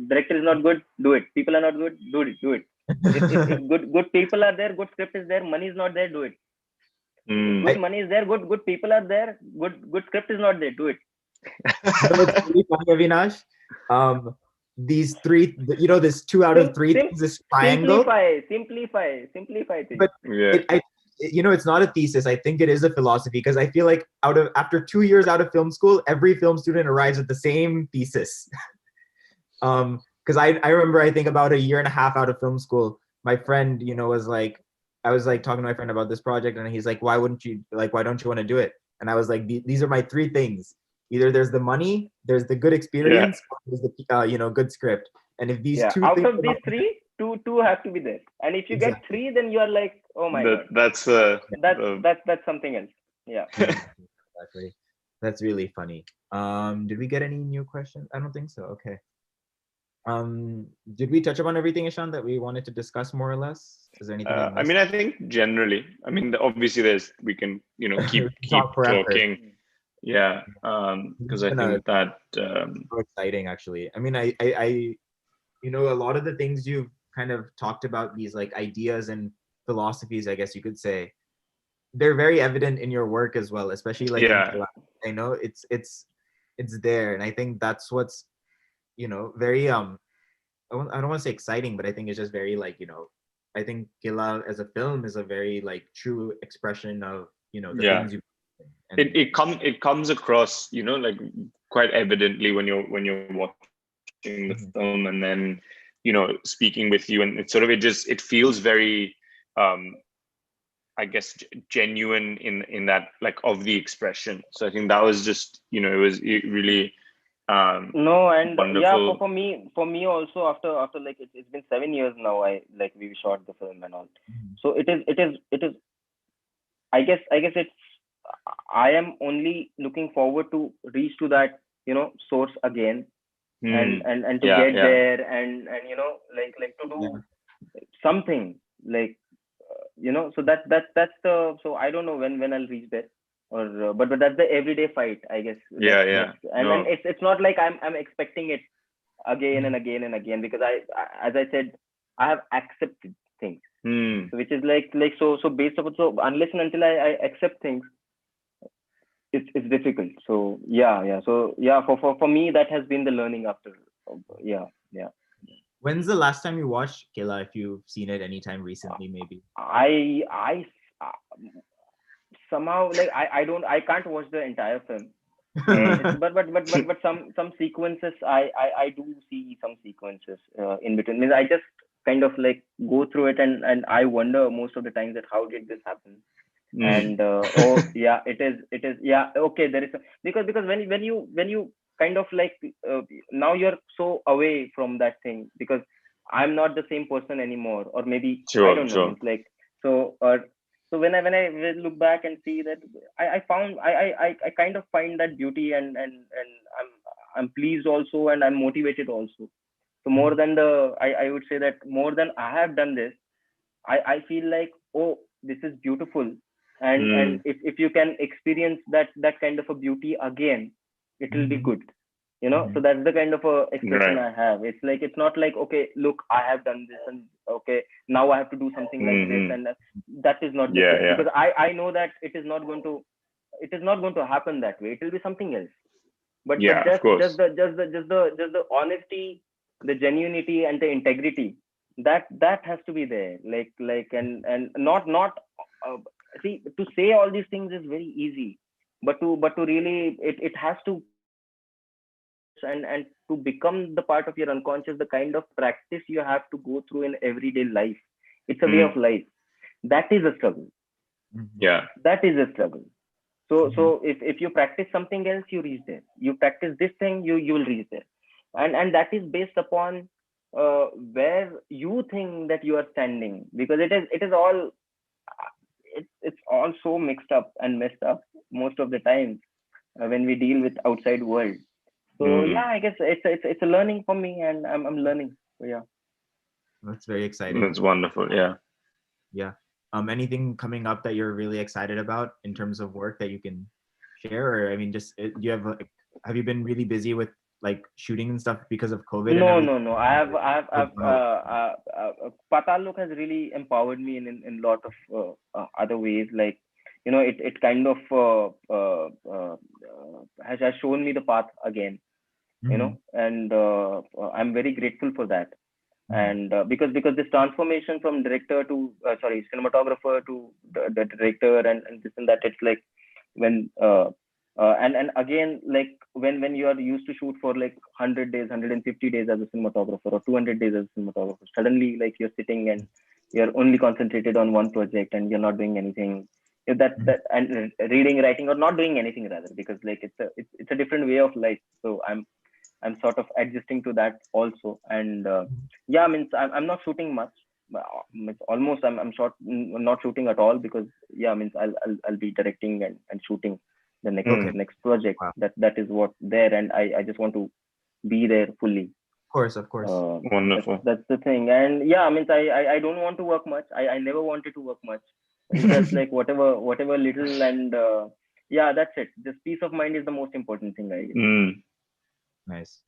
Director is not good, do it. People are not good, do it. If good people are there, good script is there, money is not there, do it. Good money is there, good people are there, good script is not there, do it. It's really funny, Avinash. These three, this 2 out of 3 things, this triangle. Simplify things. But it's not a thesis. I think it is a philosophy, because I feel like after 2 years out of film school, every film student arrives at the same thesis. Because I remember, I think about a year and a half out of film school, my friend, was like, I was like talking to my friend about this project, and he's like, why don't you want to do it? And I was like, these are my three things. Either there's the money, there's the good experience, or there's the good script. And if these two out of these three, two have to be there. And if you get three, then you are like, oh my god, that's something else. Yeah. Exactly. That's really funny. Did we get any new questions? I don't think so. Okay. Did we touch upon everything, Ishan, that we wanted to discuss more or less? Is there anything? I mean, I think generally, obviously we can, keep talking. Yeah. Because I think that so exciting, actually. I mean, I a lot of the things you've kind of talked about, these like ideas and philosophies, I guess you could say, they're very evident in your work as well, especially like in Killa. I know it's there, and I think that's what's very I don't want to say exciting, but I think it's just very like I think Killa as a film is a very like true expression of the things you. And it comes across like quite evidently when you're watching the film, and then speaking with you, and it feels very I guess genuine in that, like, of the expression. So I think that was just it really no, and wonderful. for me also, after like it's been 7 years now, we shot the film and all. So it is I guess it's I am only looking forward to reach to that source again, and to get there, and like to do something like so that's the, so I don't know when I'll reach there, or but that's the everyday fight, I guess. And it's not like I'm expecting it again and again and again, because I as I said, I have accepted things, which is like so based upon, so unless and until I accept things, it's difficult. So for me, that has been the learning after. When's the last time you watched Killa, if you've seen it anytime recently? Maybe I somehow, like, I can't watch the entire film. but some sequences I do see some sequences in between. I just kind of like go through it, and I wonder most of the times that how did this happen. And it is okay, there is because when you kind of like now you're so away from that thing, because I'm not the same person anymore, or maybe I don't know. It's like so when I look back and see that, I found I kind of find that beauty, and I'm pleased also, and I'm motivated also. So more than I would say that more than I have done this, I feel like, oh, this is beautiful. And if you can experience that kind of a beauty again, it will be good. So that's the kind of a expression I have. It's like, it's not like, okay, look, I have done this, and okay, now I have to do something like this, and that is not the case. Because I know that it is not going to happen that way. It will be something else. But just the honesty, the genuinity, and the integrity, that has to be there. Like and not see, to say all these things is very easy, but to really, it has to, and to become the part of your unconscious, the kind of practice you have to go through in everyday life. It's a way of life. That is a struggle. Yeah. That is a struggle. So if you practice something else, you reach there. You practice this thing, you will reach there. And that is based upon where you think that you are standing, because it is all, it's all so mixed up and messed up most of the time when we deal with outside world. So yeah, I guess it's a learning for me, and I'm learning. So yeah. That's very exciting. That's wonderful. Yeah. Yeah. Anything coming up that you're really excited about in terms of work that you can share? Or I mean, just do you have like, have you been really busy with like shooting and stuff because of COVID and everything? No. I've Patal has really empowered me in lot of other ways. Like, it kind of has shown me the path again. And I'm very grateful for that. And because this transformation from director to cinematographer to the director, and this and that, it's like when and again, like when you are used to shoot for like 100 days, 150 days as a cinematographer, or 200 days as a cinematographer, suddenly like you're sitting and you're only concentrated on one project and you're not doing anything. That and reading, writing, or not doing anything rather, because like it's a different way of life. So I'm sort of adjusting to that also. And yeah, I mean, I'm not shooting much. It's almost I'm not shooting at all, because yeah, I mean, I'll be directing and shooting the next project. Wow. That is what there, and I just want to be there fully. Of course. Wonderful. That's the thing. And yeah, I mean, I don't want to work much. I never wanted to work much. It's just like whatever little, and yeah, that's it. Just peace of mind is the most important thing, I guess. Nice.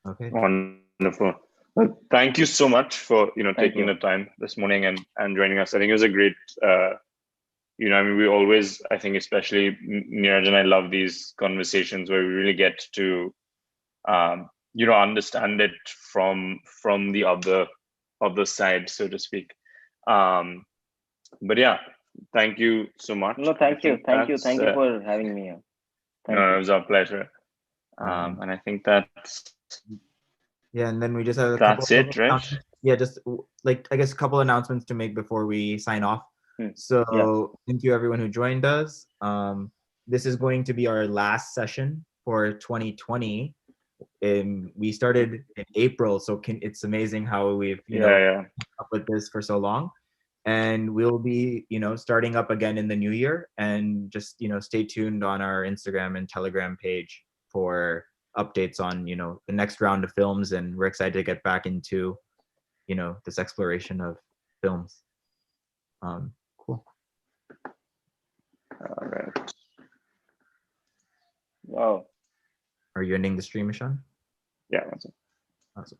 Okay. Wonderful. Well, thank you so much for taking the time this morning and joining us. I think it was a great I mean, we always, I think, especially Neeraj and I, love these conversations where we really get to understand it from the other side, so to speak. But yeah, thank you so much. No, thank you for having me here. It was our pleasure. And I think that's and then we just have a that's couple it, right? Yeah, just like I guess a couple announcements to make before we sign off. So thank you everyone who joined us. This is going to be our last session for 2020. We started in April, so it's amazing how we've up with this for so long. And we'll be starting up again in the new year, and just stay tuned on our Instagram and Telegram page for updates on the next round of films. And we're excited to get back into this exploration of films. Cool. All right. Wow. Are you ending the stream, Masaan? Yeah, that's it. Awesome.